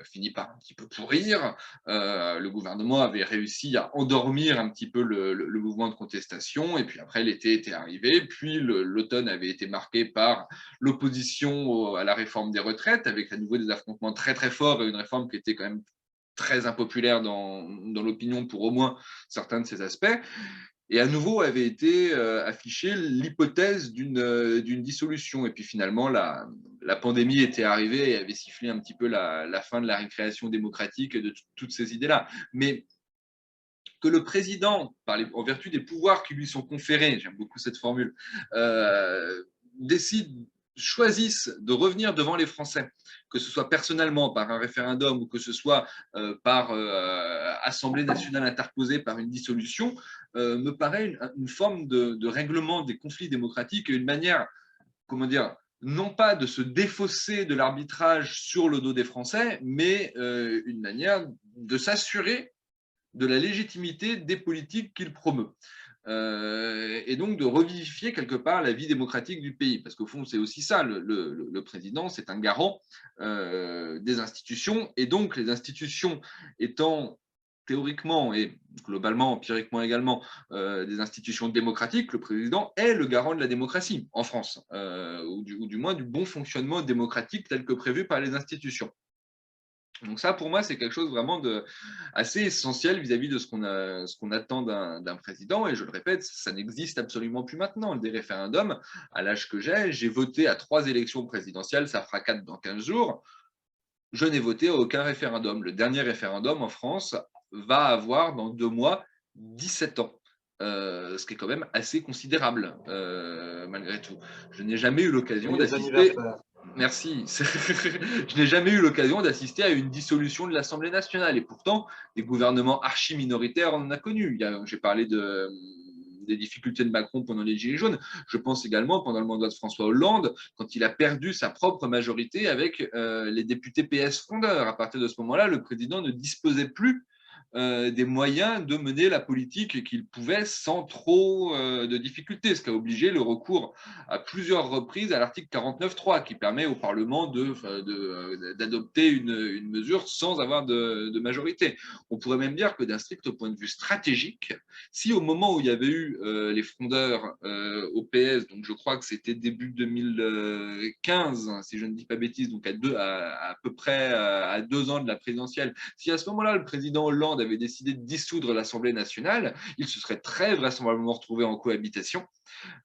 fini par un petit peu pourrir, le gouvernement avait réussi à endormir un petit peu le mouvement de contestation, et puis après l'été était arrivé, puis l'automne avait été marqué par l'opposition à la réforme des retraites, avec à nouveau des affrontements très très forts et une réforme qui était quand même très impopulaire dans l'opinion pour au moins certains de ces aspects. Et à nouveau avait été affichée l'hypothèse d'une dissolution. Et puis finalement, la pandémie était arrivée et avait sifflé un petit peu la fin de la récréation démocratique et de toutes ces idées-là. Mais que le président, en vertu des pouvoirs qui lui sont conférés, j'aime beaucoup cette formule, choisissent de revenir devant les Français, que ce soit personnellement par un référendum ou que ce soit par Assemblée nationale interposée par une dissolution, me paraît une forme de règlement des conflits démocratiques et une manière, comment dire, non pas de se défausser de l'arbitrage sur le dos des Français, mais une manière de s'assurer de la légitimité des politiques qu'il promeut. Et donc de revivifier quelque part la vie démocratique du pays. Parce qu'au fond, c'est aussi ça, le président, c'est un garant des institutions. Et donc, les institutions étant théoriquement et globalement, empiriquement également, des institutions démocratiques, le président est le garant de la démocratie en France, ou du moins du bon fonctionnement démocratique tel que prévu par les institutions. Donc ça, pour moi, c'est quelque chose vraiment assez essentiel vis-à-vis de ce qu'on attend d'un président. Et je le répète, ça n'existe absolument plus maintenant. Des référendums, à l'âge que j'ai voté à 3 élections présidentielles, ça fera 4 dans 15 jours. Je n'ai voté à aucun référendum. Le dernier référendum en France va avoir dans 2 mois 17 ans. Ce qui est quand même assez considérable, malgré tout. Je n'ai jamais eu l'occasion Joyeux d'assister. anniversaire. Merci. Je n'ai jamais eu l'occasion d'assister à une dissolution de l'Assemblée nationale. Et pourtant, des gouvernements archi-minoritaires, on en a connu. J'ai parlé des difficultés de Macron pendant les Gilets jaunes. Je pense également pendant le mandat de François Hollande, quand il a perdu sa propre majorité avec les députés PS fondeurs. À partir de ce moment-là, le président ne disposait plus des moyens de mener la politique qu'il pouvait sans trop de difficultés, ce qui a obligé le recours à plusieurs reprises à l'article 49.3 qui permet au Parlement d'adopter une mesure sans avoir de majorité. On pourrait même dire que d'un strict point de vue stratégique, si au moment où il y avait eu les frondeurs au PS, donc je crois que c'était début 2015, si je ne dis pas bêtise, donc à peu près à 2 ans de la présidentielle, si à ce moment-là le président Hollande avait décidé de dissoudre l'Assemblée nationale, il se serait très vraisemblablement retrouvé en cohabitation.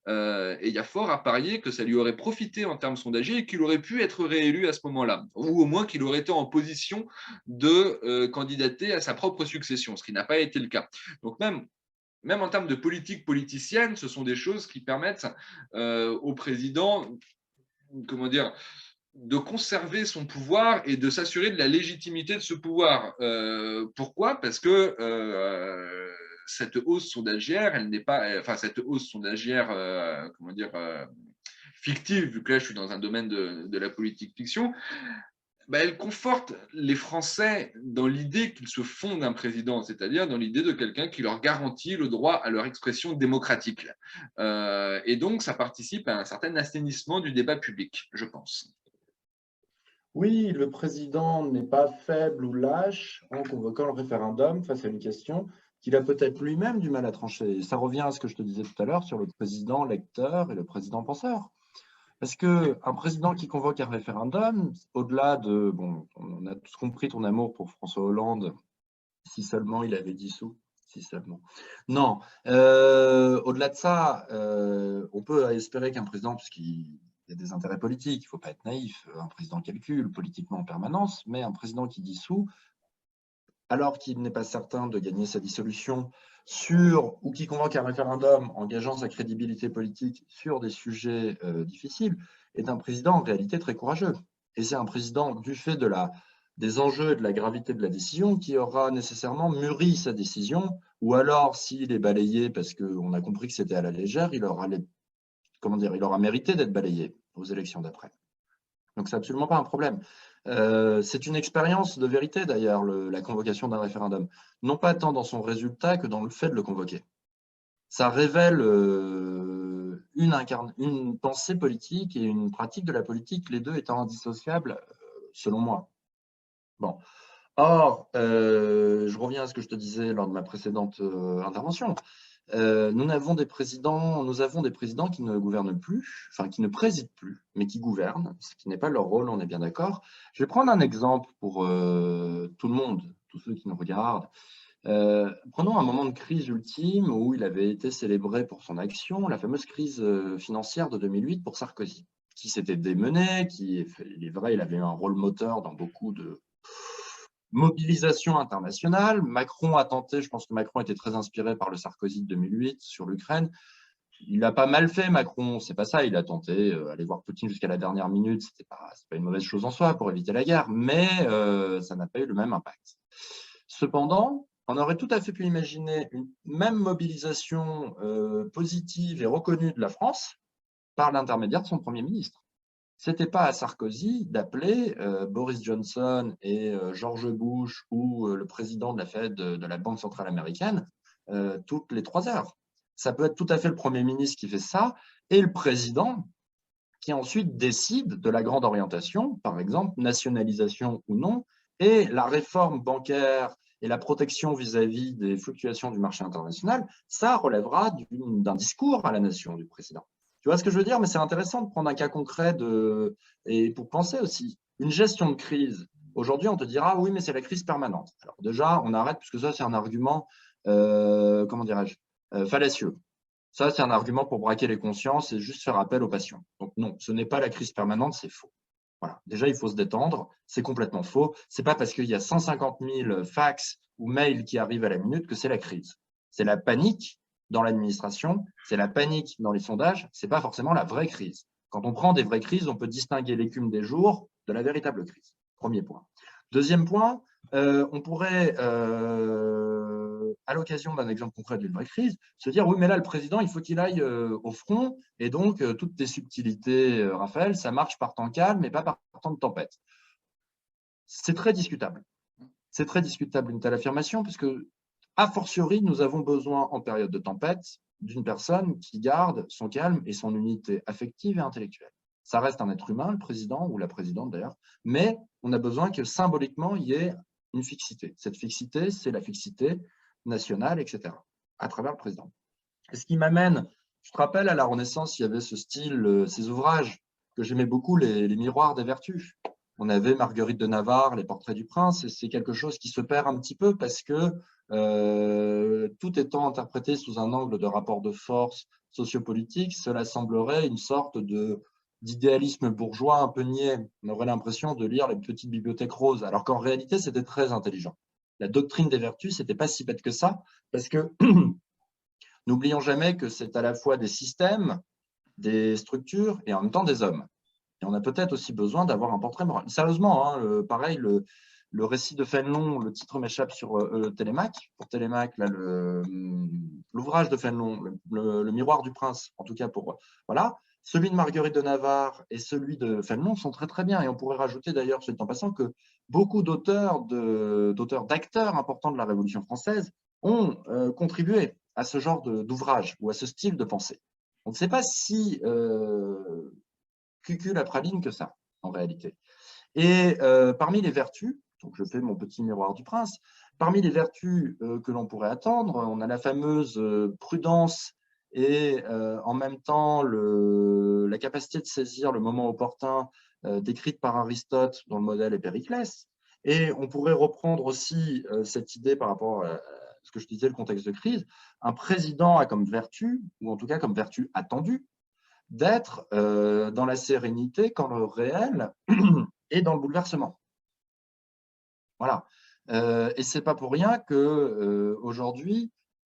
Et il y a fort à parier que ça lui aurait profité en termes sondagiers et qu'il aurait pu être réélu à ce moment-là, ou au moins qu'il aurait été en position de candidater à sa propre succession, ce qui n'a pas été le cas. Donc même en termes de politique politicienne, ce sont des choses qui permettent au président, comment dire, de conserver son pouvoir et de s'assurer de la légitimité de ce pouvoir. Pourquoi ? Parce que cette hausse sondagière, elle n'est pas, enfin cette hausse sondagière, comment dire, fictive, vu que là je suis dans un domaine de la politique fiction, bah, elle conforte les Français dans l'idée qu'ils se font d'un président, c'est-à-dire dans l'idée de quelqu'un qui leur garantit le droit à leur expression démocratique. Et donc, ça participe à un certain assainissement du débat public, je pense. Oui, le président n'est pas faible ou lâche en convoquant le référendum face à une question qu'il a peut-être lui-même du mal à trancher. Ça revient à ce que je te disais tout à l'heure sur le président lecteur et le président penseur. Parce qu'un président qui convoque un référendum, au-delà de, bon, on a tous compris ton amour pour François Hollande, si seulement il avait dissous, si seulement. Non, au-delà de ça, on peut espérer qu'un président, puisqu'il y a des intérêts politiques, il ne faut pas être naïf, un président calcule politiquement en permanence, mais un président qui dissout, alors qu'il n'est pas certain de gagner sa dissolution ou qui convoque un référendum engageant sa crédibilité politique sur des sujets difficiles, est un président en réalité très courageux. Et c'est un président, du fait des enjeux et de la gravité de la décision, qui aura nécessairement mûri sa décision, ou alors, s'il est balayé parce qu'on a compris que c'était à la légère, il aura mérité d'être balayé aux élections d'après. Donc, c'est absolument pas un problème. C'est une expérience de vérité, d'ailleurs, la convocation d'un référendum. Non pas tant dans son résultat que dans le fait de le convoquer. Ça révèle une pensée politique et une pratique de la politique, les deux étant indissociables, selon moi. Bon. Or, je reviens à ce que je te disais lors de ma précédente intervention. Nous avons des présidents qui ne gouvernent plus, enfin qui ne président plus, mais qui gouvernent, ce qui n'est pas leur rôle, on est bien d'accord. Je vais prendre un exemple pour tout le monde, tous ceux qui nous regardent. Prenons un moment de crise ultime où il avait été célébré pour son action, la fameuse crise financière de 2008 pour Sarkozy, qui s'était démené, il est vrai, il avait eu un rôle moteur dans beaucoup de mobilisation internationale. Macron a tenté, je pense que Macron était très inspiré par le Sarkozy de 2008 sur l'Ukraine. Il a pas mal fait, Macron, c'est pas ça. Il a tenté aller voir Poutine jusqu'à la dernière minute. C'est pas une mauvaise chose en soi pour éviter la guerre, mais ça n'a pas eu le même impact. Cependant, on aurait tout à fait pu imaginer une même mobilisation positive et reconnue de la France par l'intermédiaire de son Premier ministre. C'était pas à Sarkozy d'appeler Boris Johnson et George Bush ou le président de la Fed, de la Banque centrale américaine, toutes les 3 heures. Ça peut être tout à fait le Premier ministre qui fait ça et le président qui ensuite décide de la grande orientation, par exemple, nationalisation ou non, et la réforme bancaire et la protection vis-à-vis des fluctuations du marché international, ça relèvera d'un discours à la nation du président. Tu vois ce que je veux dire? Mais c'est intéressant de prendre un cas concret et pour penser aussi. Une gestion de crise. Aujourd'hui, on te dira, oui, mais c'est la crise permanente. Alors déjà, on arrête, puisque ça, c'est un argument, comment dirais-je, fallacieux. Ça, c'est un argument pour braquer les consciences et juste faire appel aux passions. Donc non, ce n'est pas la crise permanente, c'est faux. Voilà. Déjà, il faut se détendre, c'est complètement faux. Ce n'est pas parce qu'il y a 150 000 fax ou mails qui arrivent à la minute que c'est la crise. C'est la panique dans l'administration, c'est la panique dans les sondages, ce n'est pas forcément la vraie crise. Quand on prend des vraies crises, on peut distinguer l'écume des jours de la véritable crise. Premier point. Deuxième point, on pourrait, à l'occasion d'un exemple concret d'une vraie crise, se dire oui, mais là, le président, il faut qu'il aille au front, et donc toutes tes subtilités, Raphaël, ça marche par temps calme, mais pas par temps de tempête. C'est très discutable. C'est très discutable une telle affirmation, puisque, a fortiori, nous avons besoin, en période de tempête, d'une personne qui garde son calme et son unité affective et intellectuelle. Ça reste un être humain, le président, ou la présidente d'ailleurs, mais on a besoin que symboliquement, il y ait une fixité. Cette fixité, c'est la fixité nationale, etc., à travers le président. Et ce qui m'amène, je te rappelle, à la Renaissance, il y avait ce style, ces ouvrages que j'aimais beaucoup, les miroirs des vertus. On avait Marguerite de Navarre, les portraits du prince, et c'est quelque chose qui se perd un petit peu parce que tout étant interprété sous un angle de rapport de force sociopolitique, cela semblerait une sorte d'idéalisme bourgeois un peu niais. On aurait l'impression de lire les petites bibliothèques roses, alors qu'en réalité, c'était très intelligent. La doctrine des vertus, c'était pas si bête que ça, parce que n'oublions jamais que c'est à la fois des systèmes, des structures et en même temps des hommes. Et on a peut-être aussi besoin d'avoir un portrait moral. Sérieusement, hein, pareil, le récit de Fénelon, le titre m'échappe sur Télémaque. Pour Télémaque, l'ouvrage de Fénelon, le Miroir du Prince, en tout cas pour… Voilà. Celui de Marguerite de Navarre et celui de Fénelon sont très très bien. Et on pourrait rajouter d'ailleurs, soit dit en passant, que beaucoup d'acteurs importants de la Révolution française ont contribué à ce genre d'ouvrage ou à ce style de pensée. On ne sait pas si cucul la praline que ça, en réalité. Et parmi les vertus, donc je fais mon petit miroir du prince, parmi les vertus que l'on pourrait attendre, on a la fameuse prudence et en même temps la capacité de saisir le moment opportun décrite par Aristote dont le modèle est Périclès. Et on pourrait reprendre aussi cette idée par rapport à ce que je disais, le contexte de crise. Un président a comme vertu, ou en tout cas comme vertu attendue, d'être dans la sérénité quand le réel est dans le bouleversement. Voilà. Et ce n'est pas pour rien qu'aujourd'hui,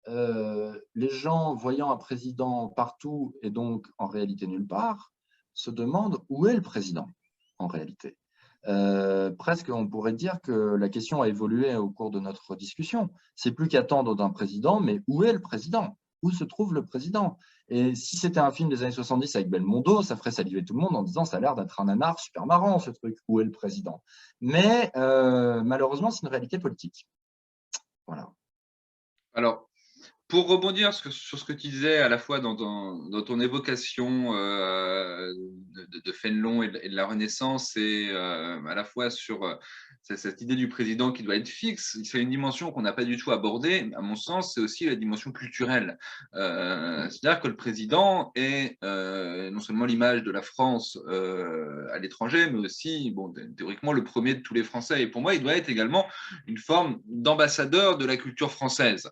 les gens voyant un président partout et donc en réalité nulle part, se demandent où est le président en réalité. Presque on pourrait dire que la question a évolué au cours de notre discussion. C'est plus qu'attendre d'un président, mais où est le président? où se trouve le président. Et si c'était un film des années 70 avec Belmondo, ça ferait saliver tout le monde en disant ça a l'air d'être un nanar super marrant ce truc, où est le président? Mais malheureusement, c'est une réalité politique. Voilà. Alors, pour rebondir sur ce que tu disais à la fois dans ton évocation de Fénelon et de la Renaissance et à la fois sur cette idée du président qui doit être fixe, c'est une dimension qu'on n'a pas du tout abordée. À mon sens, c'est aussi la dimension culturelle. C'est-à-dire que le président est non seulement l'image de la France à l'étranger, mais aussi, bon, théoriquement, le premier de tous les Français. Et pour moi, il doit être également une forme d'ambassadeur de la culture française.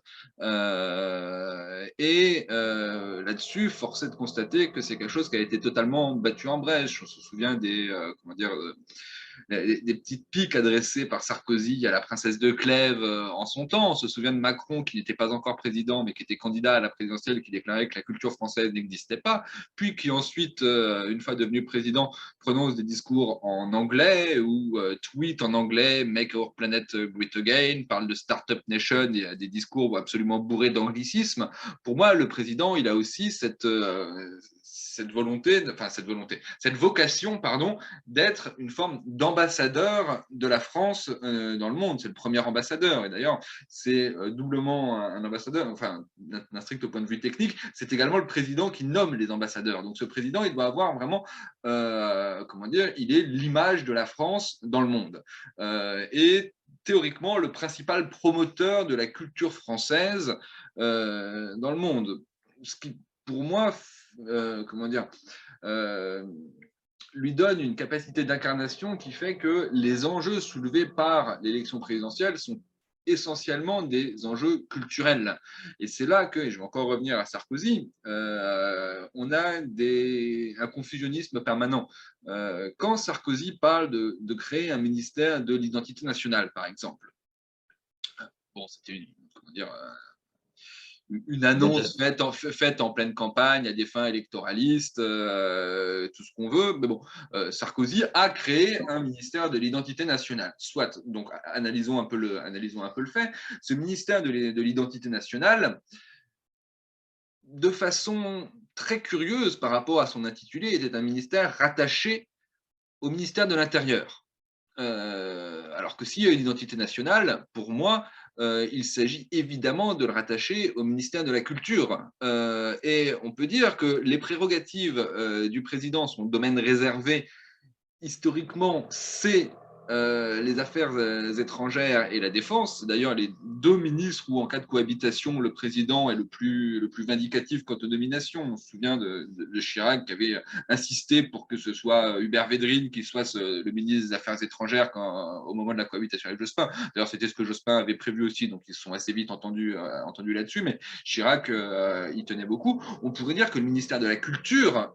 Là-dessus, force est de constater que c'est quelque chose qui a été totalement battu en brèche. On se souvient des petites piques adressées par Sarkozy à la princesse de Clèves en son temps. On se souvient de Macron, qui n'était pas encore président, mais qui était candidat à la présidentielle, qui déclarait que la culture française n'existait pas, puis qui ensuite, une fois devenu président, prononce des discours en anglais ou tweet en anglais, Make our planet great again, parle de Startup Nation, il y a des discours absolument bourrés d'anglicisme. Pour moi, le président, il a aussi cette vocation, pardon, d'être une forme d'ambassadeur de la France dans le monde. C'est le premier ambassadeur. Et d'ailleurs, c'est doublement un ambassadeur, enfin, d'un strict point de vue technique, c'est également le président qui nomme les ambassadeurs. Donc ce président, il doit avoir vraiment, comment dire, il est l'image de la France dans le monde. Et théoriquement, le principal promoteur de la culture française dans le monde. Ce qui, pour moi, comment dire, lui donne une capacité d'incarnation qui fait que les enjeux soulevés par l'élection présidentielle sont essentiellement des enjeux culturels. Et c'est là que, et je vais encore revenir à Sarkozy, on a un confusionnisme permanent. Quand Sarkozy parle de créer un ministère de l'identité nationale, par exemple, bon, c'était comment dire, une annonce faite en pleine campagne à des fins électoralistes, tout ce qu'on veut. Mais bon, Sarkozy a créé un ministère de l'identité nationale. Soit, donc analysons un peu le fait. Ce ministère de l'identité nationale, de façon très curieuse par rapport à son intitulé, était un ministère rattaché au ministère de l'Intérieur. Alors que s'il y a une identité nationale, pour moi, il s'agit évidemment de le rattacher au ministère de la Culture. Et on peut dire que les prérogatives du président sont le domaine réservé. Historiquement, c'est les affaires étrangères et la défense. D'ailleurs, les deux ministres où, en cas de cohabitation, le président est le plus vindicatif quant aux nominations. On se souvient de Chirac qui avait insisté pour que ce soit Hubert Védrine qui soit le ministre des Affaires étrangères au moment de la cohabitation avec Jospin. D'ailleurs, c'était ce que Jospin avait prévu aussi, donc ils se sont assez vite entendus là-dessus. Mais Chirac, il tenait beaucoup. On pourrait dire que le ministère de la Culture,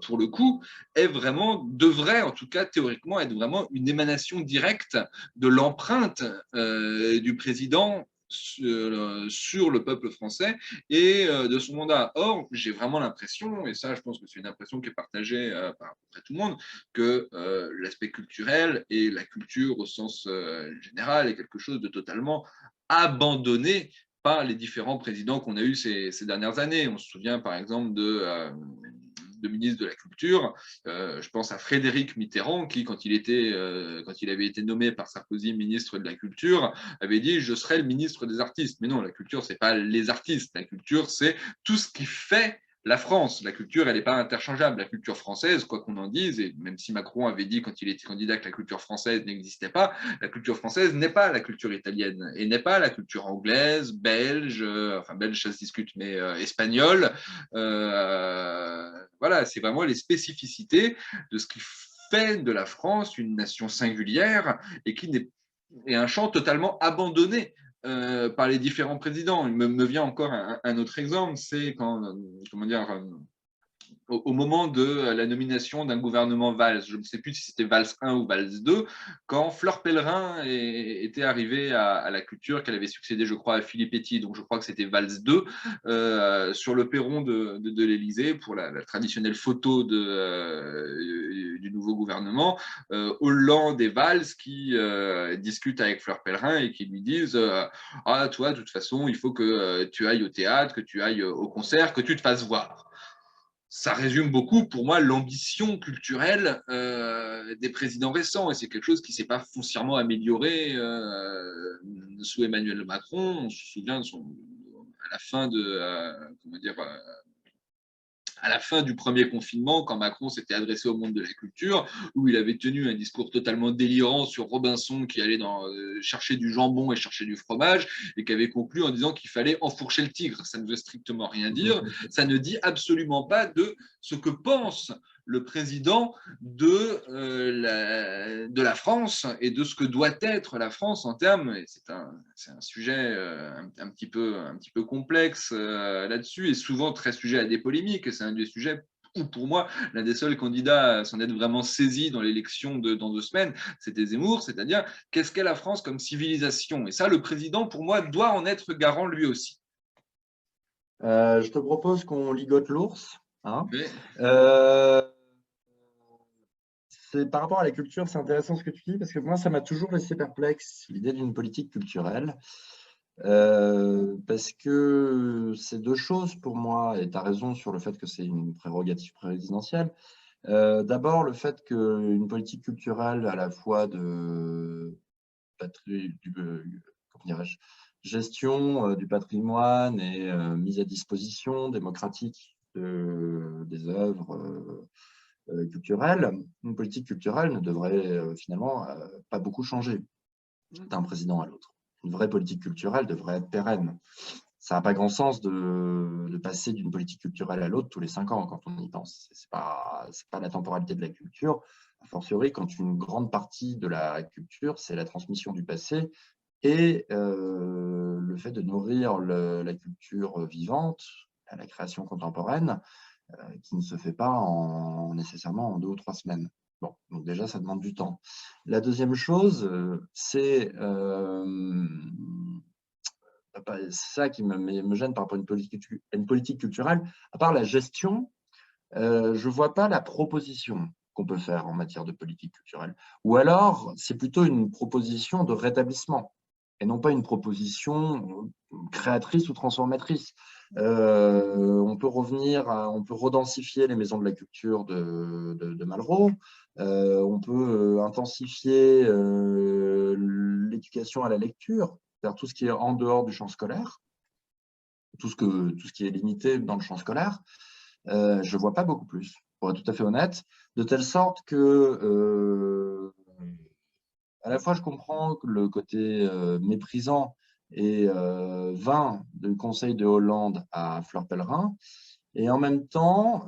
pour le coup, devrait en tout cas théoriquement être vraiment une émanation directe de l'empreinte du président sur le peuple français et de son mandat. Or, j'ai vraiment l'impression, et ça je pense que c'est une impression qui est partagée par à peu près tout le monde, que l'aspect culturel et la culture au sens général est quelque chose de totalement abandonné par les différents présidents qu'on a eus ces dernières années. On se souvient par exemple de ministre de la Culture. Je pense à Frédéric Mitterrand qui, quand il avait été nommé par Sarkozy ministre de la Culture, avait dit « je serai le ministre des artistes ». Mais non, la culture, c'est pas les artistes. La culture, c'est tout ce qui fait la France. La culture, elle n'est pas interchangeable. La culture française, quoi qu'on en dise, et même si Macron avait dit quand il était candidat que la culture française n'existait pas, la culture française n'est pas la culture italienne et n'est pas la culture anglaise, belge, enfin belge ça se discute, mais espagnole. Voilà, c'est vraiment les spécificités de ce qui fait de la France une nation singulière et qui est un champ totalement abandonné par les différents présidents. Il me vient encore un autre exemple, c'est quand, comment dire, au moment de la nomination d'un gouvernement Valls, je ne sais plus si c'était Valls 1 ou Valls 2, quand Fleur Pellerin était arrivée à la culture, qu'elle avait succédé, je crois, à Philippe Etty, donc je crois que c'était Valls 2, sur le perron de l'Élysée pour la traditionnelle photo du nouveau gouvernement, Hollande et Valls qui discutent avec Fleur Pellerin et qui lui disent ah, toi, de toute façon, il faut que tu ailles au théâtre, que tu ailles au concert, que tu te fasses voir. Ça résume beaucoup pour moi l'ambition culturelle des présidents récents et c'est quelque chose qui ne s'est pas foncièrement amélioré sous Emmanuel Macron. On se souvient à la fin comment dire, à la fin du premier confinement, quand Macron s'était adressé au monde de la culture, où il avait tenu un discours totalement délirant sur Robinson qui allait chercher du jambon et chercher du fromage, et qui avait conclu en disant qu'il fallait enfourcher le tigre. Ça ne veut strictement rien dire. Ça ne dit absolument pas de ce que pense le président de la France et de ce que doit être la France en termes, et c'est un sujet un petit peu complexe là-dessus, et souvent très sujet à des polémiques. C'est un des sujets où, pour moi, l'un des seuls candidats à s'en être vraiment saisi dans l'élection dans 2 semaines, c'était Zemmour, c'est-à-dire qu'est-ce qu'est la France comme civilisation? Et ça, le président, pour moi, doit en être garant lui aussi. Je te propose qu'on ligote l'ours. Hein. Mais, Par rapport à la culture, c'est intéressant ce que tu dis, parce que moi, ça m'a toujours laissé perplexe, l'idée d'une politique culturelle, parce que c'est deux choses pour moi, et tu as raison sur le fait que c'est une prérogative présidentielle. D'abord, le fait qu'une politique culturelle à la fois de comment dirais-je, gestion du patrimoine et mise à disposition démocratique des œuvres culturelles, une politique culturelle ne devrait finalement pas beaucoup changer d'un président à l'autre. Une vraie politique culturelle devrait être pérenne. Ça n'a pas grand sens de passer d'une politique culturelle à l'autre tous les 5 ans quand on y pense. Ce n'est pas la temporalité de la culture. A fortiori, quand une grande partie de la culture, c'est la transmission du passé et le fait de nourrir la culture vivante, la création contemporaine, qui ne se fait pas nécessairement en 2 ou 3 semaines. Bon, donc déjà, ça demande du temps. La deuxième chose, c'est ça qui me gêne par rapport à une politique culturelle. À part la gestion, je ne vois pas la proposition qu'on peut faire en matière de politique culturelle. Ou alors, c'est plutôt une proposition de rétablissement et non pas une proposition créatrice ou transformatrice. On peut on peut redensifier les maisons de la culture de Malraux, on peut intensifier l'éducation à la lecture, vers tout ce qui est en dehors du champ scolaire, tout ce qui est limité dans le champ scolaire. Je ne vois pas beaucoup plus, pour être tout à fait honnête, de telle sorte que, à la fois, je comprends le côté méprisant et vain du conseil de Hollande à Fleur Pellerin, et en même temps,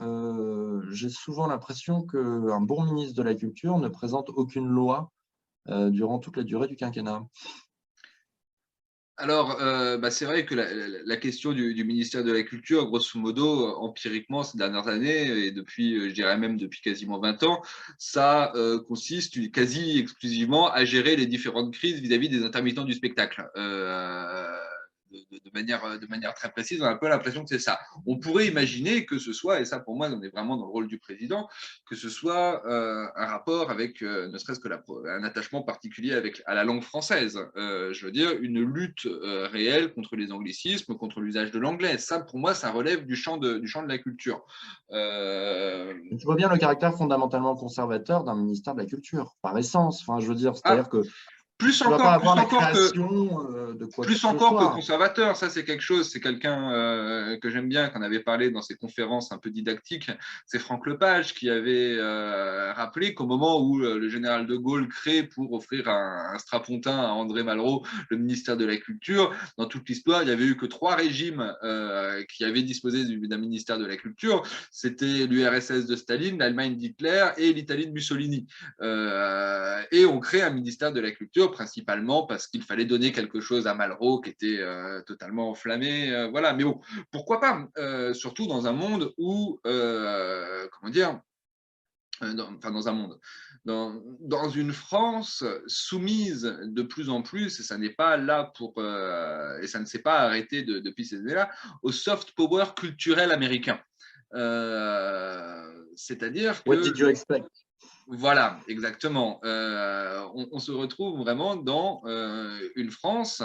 j'ai souvent l'impression qu'un bon ministre de la Culture ne présente aucune loi durant toute la durée du quinquennat. Alors, c'est vrai que la question du ministère de la Culture, grosso modo, empiriquement, ces dernières années, et depuis, je dirais même depuis quasiment 20 ans, ça consiste quasi exclusivement à gérer les différentes crises vis-à-vis des intermittents du spectacle. De manière très précise, on a un peu l'impression que c'est ça. On pourrait imaginer que ce soit, et ça pour moi, on est vraiment dans le rôle du président, que ce soit un rapport avec, ne serait-ce que un attachement particulier à la langue française. Je veux dire, une lutte réelle contre les anglicismes, contre l'usage de l'anglais. Ça, pour moi, ça relève du champ de la culture. Tu vois bien le caractère fondamentalement conservateur d'un ministère de la Culture, par essence. Enfin, je veux dire, Ah, c'est-à-dire que plus tu ne vas pas encore, avoir la création de quoi que plus ce encore que soit. conservateur, ça c'est quelque chose, c'est quelqu'un que j'aime bien, qu'on avait parlé dans ses conférences un peu didactiques, c'est Franck Lepage qui avait rappelé qu'au moment où le général de Gaulle crée pour offrir un strapontin à André Malraux le ministère de la Culture, dans toute l'histoire, il n'y avait eu que 3 régimes qui avaient disposé d'un ministère de la Culture, c'était l'URSS de Staline, l'Allemagne d'Hitler et l'Italie de Mussolini. Et on crée un ministère de la Culture principalement parce qu'il fallait donner quelque chose à Malraux qui était totalement enflammé. Voilà, mais bon, pourquoi pas, surtout dans un monde où, comment dire, dans un monde, dans une France soumise de plus en plus, et ça n'est pas là pour, et ça ne s'est pas arrêté depuis ces années-là, au soft power culturel américain. C'est-à-dire What que did you expect? voilà, exactement. On se retrouve vraiment dans une France,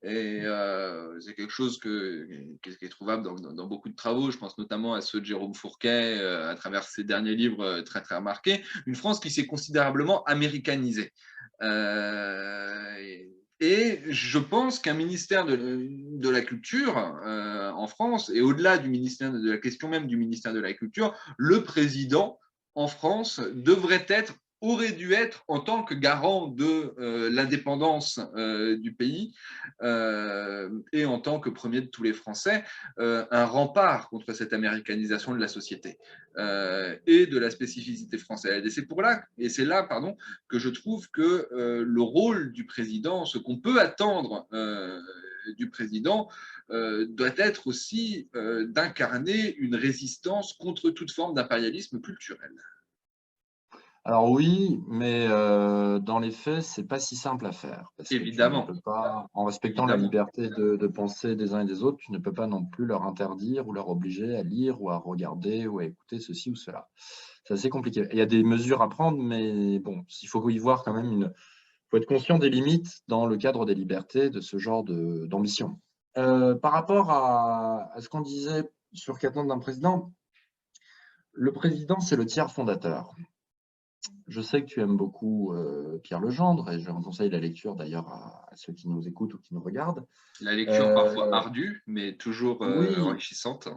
et c'est quelque chose qui est trouvable dans beaucoup de travaux. Je pense notamment à ceux de Jérôme Fourquet à travers ses derniers livres très très remarqués. Une France qui s'est considérablement américanisée. Et je pense qu'un ministère de la Culture en France, et au-delà du ministère de la question même du ministère de la Culture, le président en France aurait dû être, en tant que garant de l'indépendance du pays et en tant que premier de tous les Français, un rempart contre cette américanisation de la société et de la spécificité française. Et c'est là, pardon, que je trouve que le rôle du président, ce qu'on peut attendre du président, doit être aussi d'incarner une résistance contre toute forme d'impérialisme culturel. Alors oui, mais dans les faits, c'est pas si simple à faire parce que tu ne Évidemment, peux pas, en respectant la évidemment. liberté de penser des uns et des autres, tu ne peux pas non plus leur interdire ou leur obliger à lire ou à regarder ou à écouter ceci ou cela. C'est assez compliqué. Il y a des mesures à prendre, mais bon, il faut y voir quand même faut être conscient des limites dans le cadre des libertés de ce genre d'ambition. Par rapport à ce qu'on disait sur qu'attendre d'un président, le président, c'est le tiers fondateur. Je sais que tu aimes beaucoup Pierre Legendre et je conseille la lecture d'ailleurs à ceux qui nous écoutent ou qui nous regardent. La lecture parfois ardue, mais toujours Oui, enrichissante.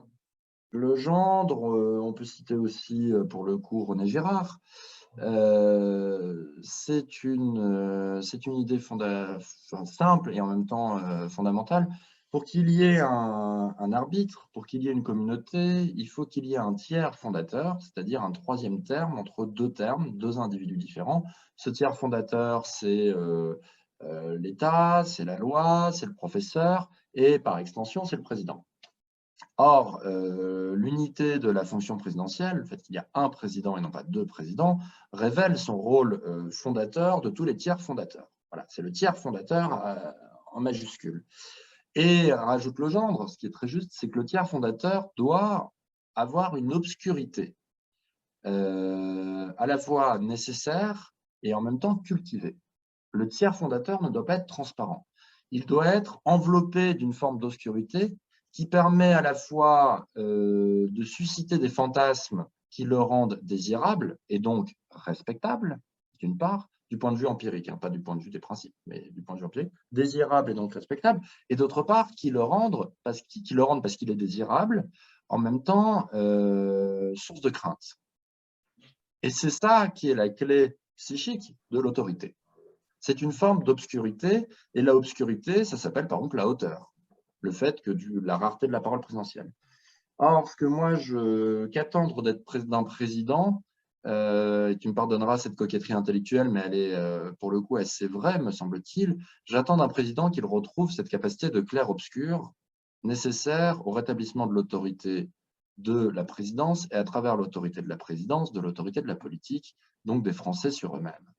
Legendre, on peut citer aussi pour le coup René Girard. C'est une idée simple et en même temps fondamentale. Pour qu'il y ait un arbitre, pour qu'il y ait une communauté, il faut qu'il y ait un tiers fondateur, c'est-à-dire un troisième terme entre deux termes, deux individus différents. Ce tiers fondateur, c'est l'État, c'est la loi, c'est le professeur et par extension, c'est le président. Or, l'unité de la fonction présidentielle, le fait qu'il y a un président et non pas deux présidents, révèle son rôle fondateur de tous les tiers fondateurs. Voilà, c'est le tiers fondateur en majuscule. Et rajoute Legendre, ce qui est très juste, c'est que le tiers fondateur doit avoir une obscurité à la fois nécessaire et en même temps cultivée. Le tiers fondateur ne doit pas être transparent. Il doit être enveloppé d'une forme d'obscurité qui permet à la fois de susciter des fantasmes qui le rendent désirable et donc respectable, d'une part, du point de vue empirique, hein, pas du point de vue des principes, mais du point de vue empirique, désirable et donc respectable, et d'autre part, qui le rendent parce qu'il est désirable, en même temps, source de crainte. Et c'est ça qui est la clé psychique de l'autorité. C'est une forme d'obscurité, et la obscurité, ça s'appelle par exemple la hauteur, le fait que la rareté de la parole présidentielle. Or, ce que moi, qu'attendre d'un président, et tu me pardonneras cette coquetterie intellectuelle, mais elle est pour le coup assez vraie, me semble-t-il, j'attends d'un président qu'il retrouve cette capacité de clair-obscur nécessaire au rétablissement de l'autorité de la présidence et à travers l'autorité de la présidence, de l'autorité de la politique, donc des Français sur eux-mêmes.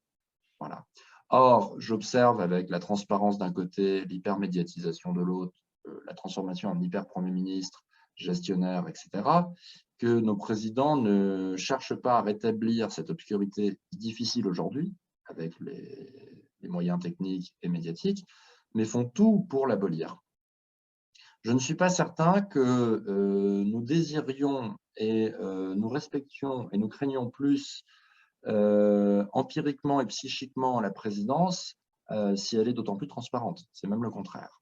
Voilà. Or, j'observe avec la transparence d'un côté, l'hypermédiatisation de l'autre, la transformation en hyper-premier ministre, gestionnaire, etc., que nos présidents ne cherchent pas à rétablir cette obscurité difficile aujourd'hui, avec les moyens techniques et médiatiques, mais font tout pour l'abolir. Je ne suis pas certain que nous désirions et nous respections et nous craignions plus empiriquement et psychiquement la présidence si elle est d'autant plus transparente. C'est même le contraire.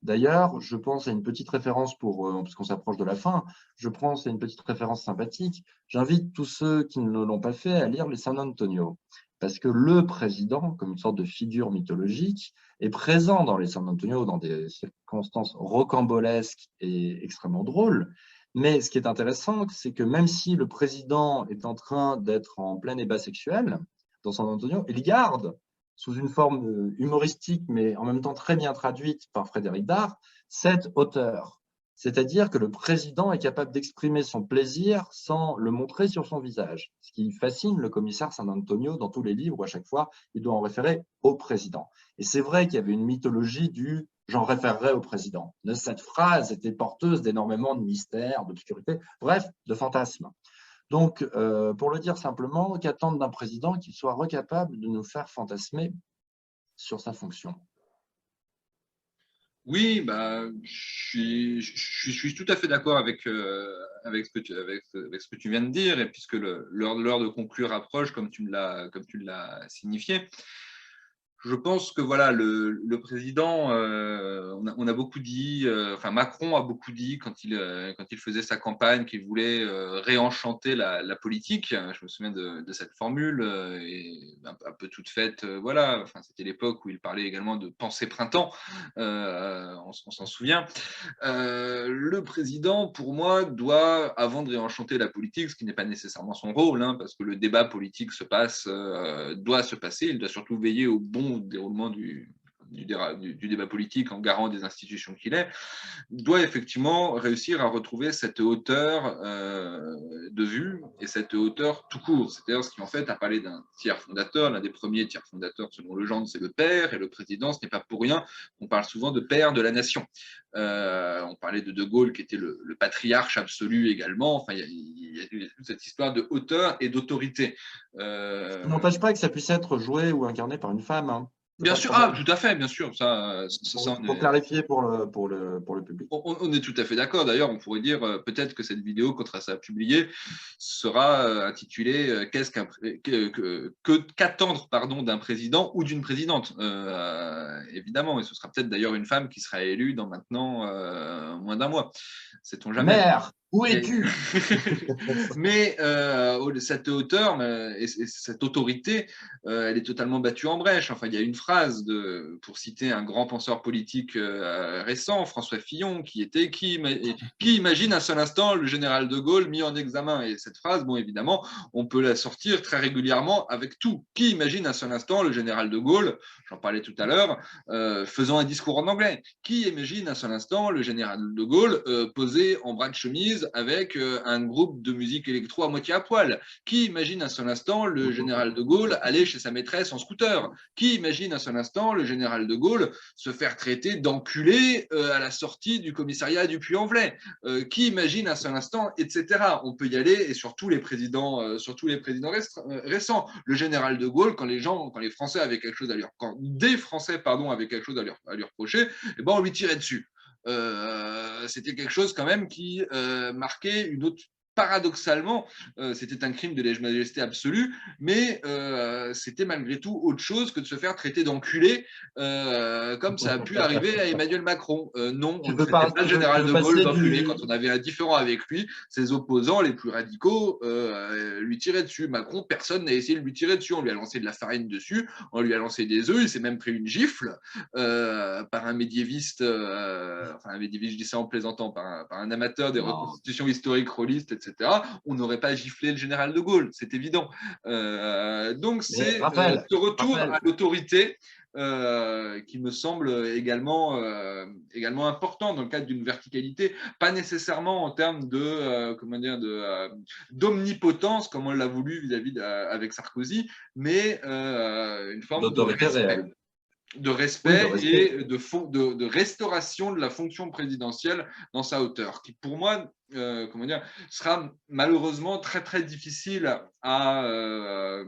D'ailleurs, je pense à une petite référence parce qu'on s'approche de la fin, je pense à une petite référence sympathique. J'invite tous ceux qui ne l'ont pas fait à lire les San Antonio, parce que le président, comme une sorte de figure mythologique, est présent dans les San Antonio dans des circonstances rocambolesques et extrêmement drôles. Mais ce qui est intéressant, c'est que même si le président est en train d'être en plein ébat sexuel dans San Antonio, il garde sous une forme humoristique, mais en même temps très bien traduite par Frédéric Dard, cette hauteur. C'est-à-dire que le président est capable d'exprimer son plaisir sans le montrer sur son visage. Ce qui fascine le commissaire San Antonio dans tous les livres où à chaque fois, il doit en référer au président. Et c'est vrai qu'il y avait une mythologie du « j'en référerai au président ». Cette phrase était porteuse d'énormément de mystères, d'obscurité, bref, de fantasmes. Donc, pour le dire simplement, qu'attendre d'un président qu'il soit recapable de nous faire fantasmer sur sa fonction? Oui, bah, je suis tout à fait d'accord avec ce que tu viens de dire, et puisque l'heure de conclure approche, comme tu l'as signifié. Je pense que voilà, le président, on a beaucoup dit, enfin Macron a beaucoup dit quand il faisait sa campagne qu'il voulait réenchanter la politique. Je me souviens de cette formule, et un peu toute faite. Voilà, enfin, c'était l'époque où il parlait également de pensée printemps, on s'en souvient. Le président, pour moi, doit, avant de réenchanter la politique, ce qui n'est pas nécessairement son rôle, hein, parce que le débat politique doit se passer, il doit surtout veiller au bon déroulement du débat politique en garant des institutions qu'il est, doit effectivement réussir à retrouver cette hauteur de vue et cette hauteur tout court. C'est-à-dire ce qui en fait a parlé d'un tiers fondateur, l'un des premiers tiers fondateurs selon Legendre, c'est le père, et le président, ce n'est pas pour rien, on parle souvent de père de la nation. On parlait de Gaulle qui était le patriarche absolu également. Enfin, il y a cette histoire de hauteur et d'autorité. Ce qui n'empêche pas que ça puisse être joué ou incarné par une femme, hein. Bien Pas de sûr, ah, problème. tout à fait, bien sûr. Pour clarifier pour le public. On est tout à fait d'accord. D'ailleurs, on pourrait dire peut-être que cette vidéo, quand elle sera publiée, sera intitulée qu'attendre d'un président ou d'une présidente. Évidemment, et ce sera peut-être d'ailleurs une femme qui sera élue dans maintenant moins d'un mois. Sait-on jamais. Mère, où Et- es-tu? Mais cette hauteur et cette autorité, elle est totalement battue en brèche. Enfin, il y a une phrase, pour citer un grand penseur politique récent, François Fillon, qui imagine un seul instant le général de Gaulle mis en examen. Et cette phrase, bon, évidemment, on peut la sortir très régulièrement avec tout. Qui imagine un seul instant le général de Gaulle, j'en parlais tout à l'heure, faisant un discours en anglais? Qui imagine un seul instant le général de Gaulle posé en bras de chemise avec un groupe de musique électro à moitié à poil? Qui imagine un seul instant le général de Gaulle aller chez sa maîtresse en scooter? Qui imagine un seul instant le général de Gaulle se faire traiter d'enculé à la sortie du commissariat du Puy-en-Velay? Qui imagine un seul instant, etc. On peut y aller, et sur tous les présidents, récents. Le général de Gaulle, quand les Français avaient quelque chose à lui, quand des Français, pardon, avaient quelque chose à lui reprocher, eh ben on lui tirait dessus. C'était quelque chose quand même qui marquait une autre. Paradoxalement, c'était un crime de lèse-majesté absolue, mais c'était malgré tout autre chose que de se faire traiter d'enculé, comme ça a pu arriver à Emmanuel Macron. Non, on ne traitait pas le général de Gaulle d'enculé. Quand on avait un différend avec lui, ses opposants les plus radicaux lui tiraient dessus. Macron, personne n'a essayé de lui tirer dessus. On lui a lancé de la farine dessus, on lui a lancé des œufs, il s'est même pris une gifle par un médiéviste, enfin un médiéviste, je dis ça en plaisantant, par un amateur des reconstitutions historiques rôlistes, etc. On n'aurait pas giflé le général de Gaulle, c'est évident. Donc c'est ce retour à l'autorité qui me semble également important dans le cadre d'une verticalité, pas nécessairement en termes d'omnipotence comme on l'a voulu vis-à-vis avec Sarkozy, mais une forme D'autorité réelle. de respect et de restauration de la fonction présidentielle dans sa hauteur, qui pour moi sera malheureusement très très difficile à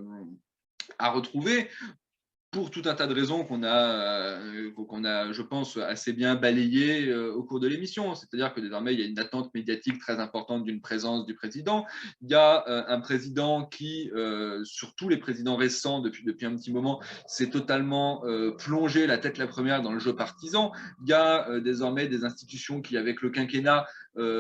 retrouver, pour tout un tas de raisons qu'on a, je pense, assez bien balayées au cours de l'émission. C'est-à-dire que désormais, il y a une attente médiatique très importante d'une présence du président. Il y a un président qui, sur tous les présidents récents depuis un petit moment, s'est totalement plongé la tête la première dans le jeu partisan. Il y a désormais des institutions qui, avec le quinquennat,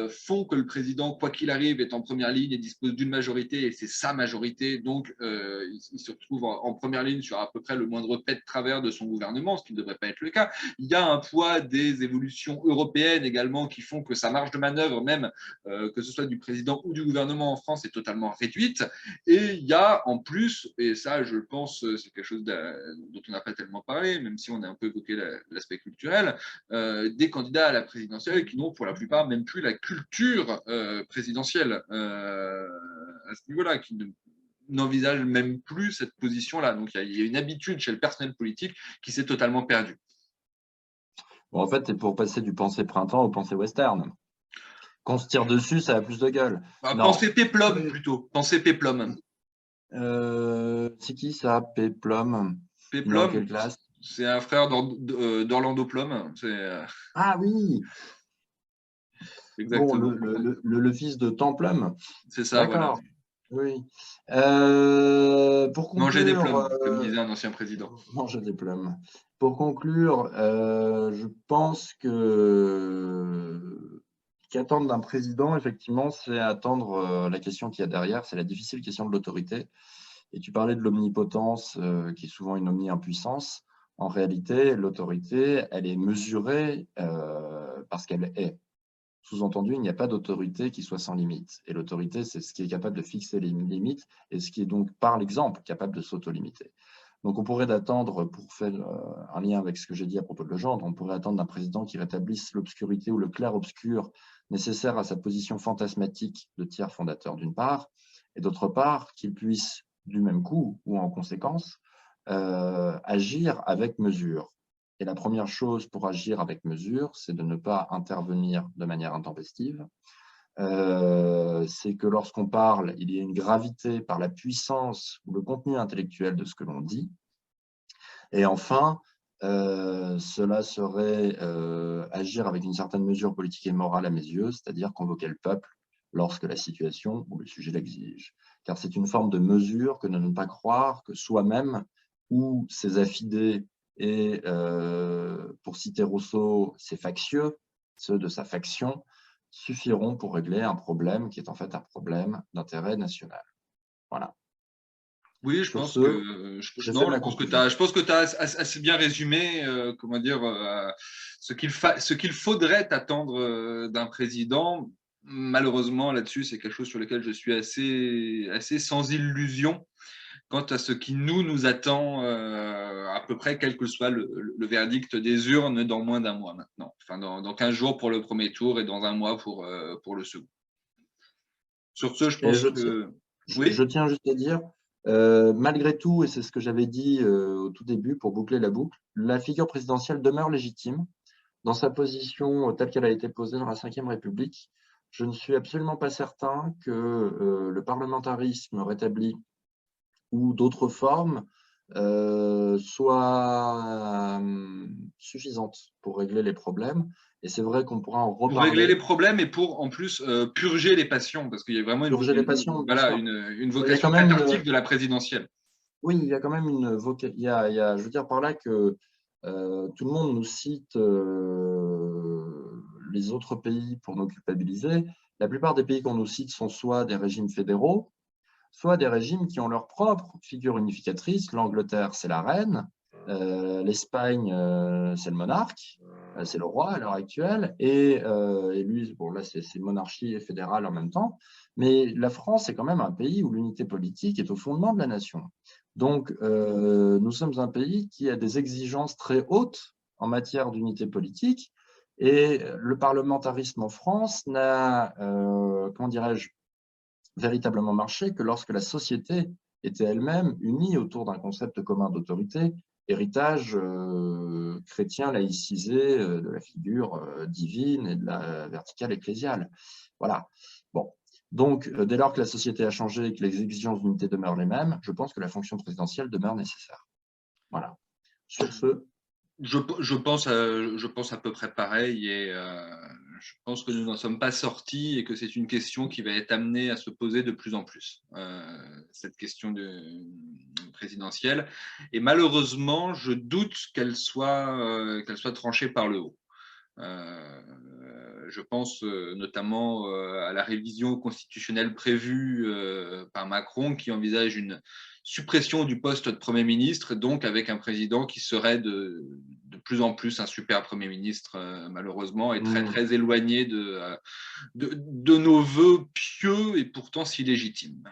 font que le président, quoi qu'il arrive, est en première ligne et dispose d'une majorité, et c'est sa majorité. Donc, il se retrouve en première ligne sur à peu près le moins moindre pet de travers de son gouvernement, ce qui ne devrait pas être le cas. Il y a un poids des évolutions européennes également qui font que sa marge de manœuvre, même que ce soit du président ou du gouvernement en France, est totalement réduite. Et il y a en plus, et ça je pense c'est quelque chose dont on n'a pas tellement parlé, même si on a un peu évoqué l'aspect culturel, des candidats à la présidentielle qui n'ont pour la plupart même plus la culture présidentielle à ce niveau-là, qui n'envisagent même plus cette position-là. Donc il y a une habitude chez le personnel politique qui s'est totalement perdue. Bon, en fait, c'est pour passer du pensée printemps au pensée western. Qu'on se tire dessus, ça a plus de gueule. Non. Pensée péplum plutôt, pensée péplum. C'est qui ça, Péplum? Dans quelle Péplum, classe? c'est un frère d'Orlando Plum. Ah oui! Bon, Exactement. le fils de Templum. C'est ça, voilà. D'accord. Oui. Pour Manger des conclure, plums, comme disait un ancien président. manger des plums. Pour conclure, je pense que qu'attendre d'un président, effectivement, c'est attendre la question qu'il y a derrière, c'est la difficile question de l'autorité. Et tu parlais de l'omnipotence, qui est souvent une omni-impuissance. En réalité, l'autorité, elle est mesurée parce qu'elle est. Sous-entendu, il n'y a pas d'autorité qui soit sans limite. Et l'autorité, c'est ce qui est capable de fixer les limites et ce qui est donc, par l'exemple, capable de s'auto-limiter. Donc, on pourrait attendre, pour faire un lien avec ce que j'ai dit à propos de Legendre, on pourrait attendre d'un président qui rétablisse l'obscurité ou le clair-obscur nécessaire à sa position fantasmatique de tiers fondateur d'une part, et d'autre part, qu'il puisse, du même coup ou en conséquence, agir avec mesure. Et la première chose pour agir avec mesure, c'est de ne pas intervenir de manière intempestive. C'est que lorsqu'on parle, il y a une gravité par la puissance ou le contenu intellectuel de ce que l'on dit. Et enfin, cela serait agir avec une certaine mesure politique et morale à mes yeux, c'est-à-dire convoquer le peuple lorsque la situation ou le sujet l'exige. Car c'est une forme de mesure que de ne pas croire que soi-même ou ses affidés et, pour citer Rousseau, ses factieux, ceux de sa faction, suffiront pour régler un problème qui est en fait un problème d'intérêt national. Voilà. Oui, je Sur pense ce, que j'ai fait ma conclusion. je pense que tu as assez bien résumé comment dire ce qu'il faudrait attendre d'un président. Malheureusement, là-dessus, c'est quelque chose sur lequel je suis assez sans illusion quant à ce qui nous attend à peu près quel que soit le verdict des urnes dans moins d'un mois maintenant. Enfin, dans 15 jours pour le premier tour et dans un mois pour le second. Sur ce, je Et pense que je oui. tiens juste à dire, malgré tout, et c'est ce que j'avais dit au tout début pour boucler la boucle, la figure présidentielle demeure légitime dans sa position telle qu'elle a été posée dans la Ve République. Je ne suis absolument pas certain que le parlementarisme rétabli ou d'autres formes soient suffisantes pour régler les problèmes. Et c'est vrai qu'on pourra en Pour régler les reparler, problèmes et pour en plus purger les passions, parce qu'il y a vraiment purger les passions, bien voilà, sûr. une Il y a vocation quand même cathartique de la présidentielle. Oui, il y a quand même je veux dire par là que tout le monde nous cite les autres pays pour nous culpabiliser. La plupart des pays qu'on nous cite sont soit des régimes fédéraux, soit des régimes qui ont leur propre figure unificatrice. L'Angleterre, c'est la reine. L'Espagne, c'est le monarque. C'est le roi à l'heure actuelle. Et lui, bon, là, c'est monarchie et fédérale en même temps. Mais la France est quand même un pays où l'unité politique est au fondement de la nation. Donc, nous sommes un pays qui a des exigences très hautes en matière d'unité politique. Et le parlementarisme en France n'a, comment dirais-je, véritablement marché que lorsque la société était elle-même unie autour d'un concept commun d'autorité, héritage chrétien laïcisé de la figure divine et de la verticale ecclésiale. Voilà. Bon. Donc, dès lors que la société a changé et que les exigences d'unité demeurent les mêmes, je pense que la fonction présidentielle demeure nécessaire. Voilà. Sur ce, Je pense à peu près pareil et je pense que nous n'en sommes pas sortis et que c'est une question qui va être amenée à se poser de plus en plus, cette question présidentielle. Et malheureusement, je doute qu'elle soit tranchée par le haut. Je pense notamment à la révision constitutionnelle prévue par Macron qui envisage une suppression du poste de Premier ministre, donc avec un président qui serait de plus en plus un super Premier ministre, malheureusement, et très, Mmh. très éloigné de nos voeux pieux et pourtant si légitimes.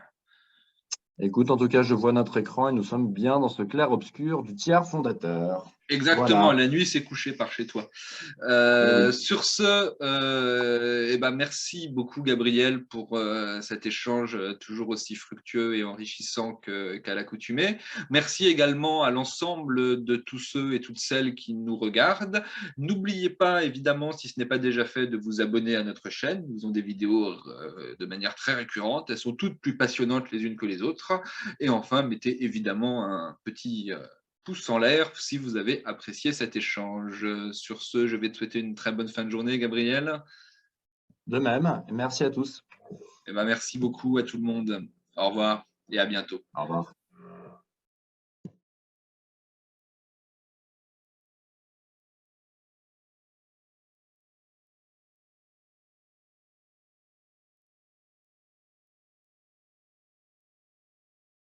Écoute, en tout cas, je vois notre écran et nous sommes bien dans ce clair-obscur du tiers fondateur. Exactement, Voilà. la nuit s'est couchée par chez toi. Eh oui. Sur ce, eh ben, merci beaucoup Gabriel pour cet échange toujours aussi fructueux et enrichissant qu'à l'accoutumée. Merci également à l'ensemble de tous ceux et toutes celles qui nous regardent. N'oubliez pas, évidemment, si ce n'est pas déjà fait, de vous abonner à notre chaîne. Nous faisons des vidéos de manière très récurrente. Elles sont toutes plus passionnantes les unes que les autres. Et enfin, mettez évidemment un petit pouce en l'air si vous avez apprécié cet échange. Sur ce, je vais te souhaiter une très bonne fin de journée, Gabriel. De même, merci à tous. Et ben, merci beaucoup à tout le monde. Au revoir et à bientôt. Au revoir.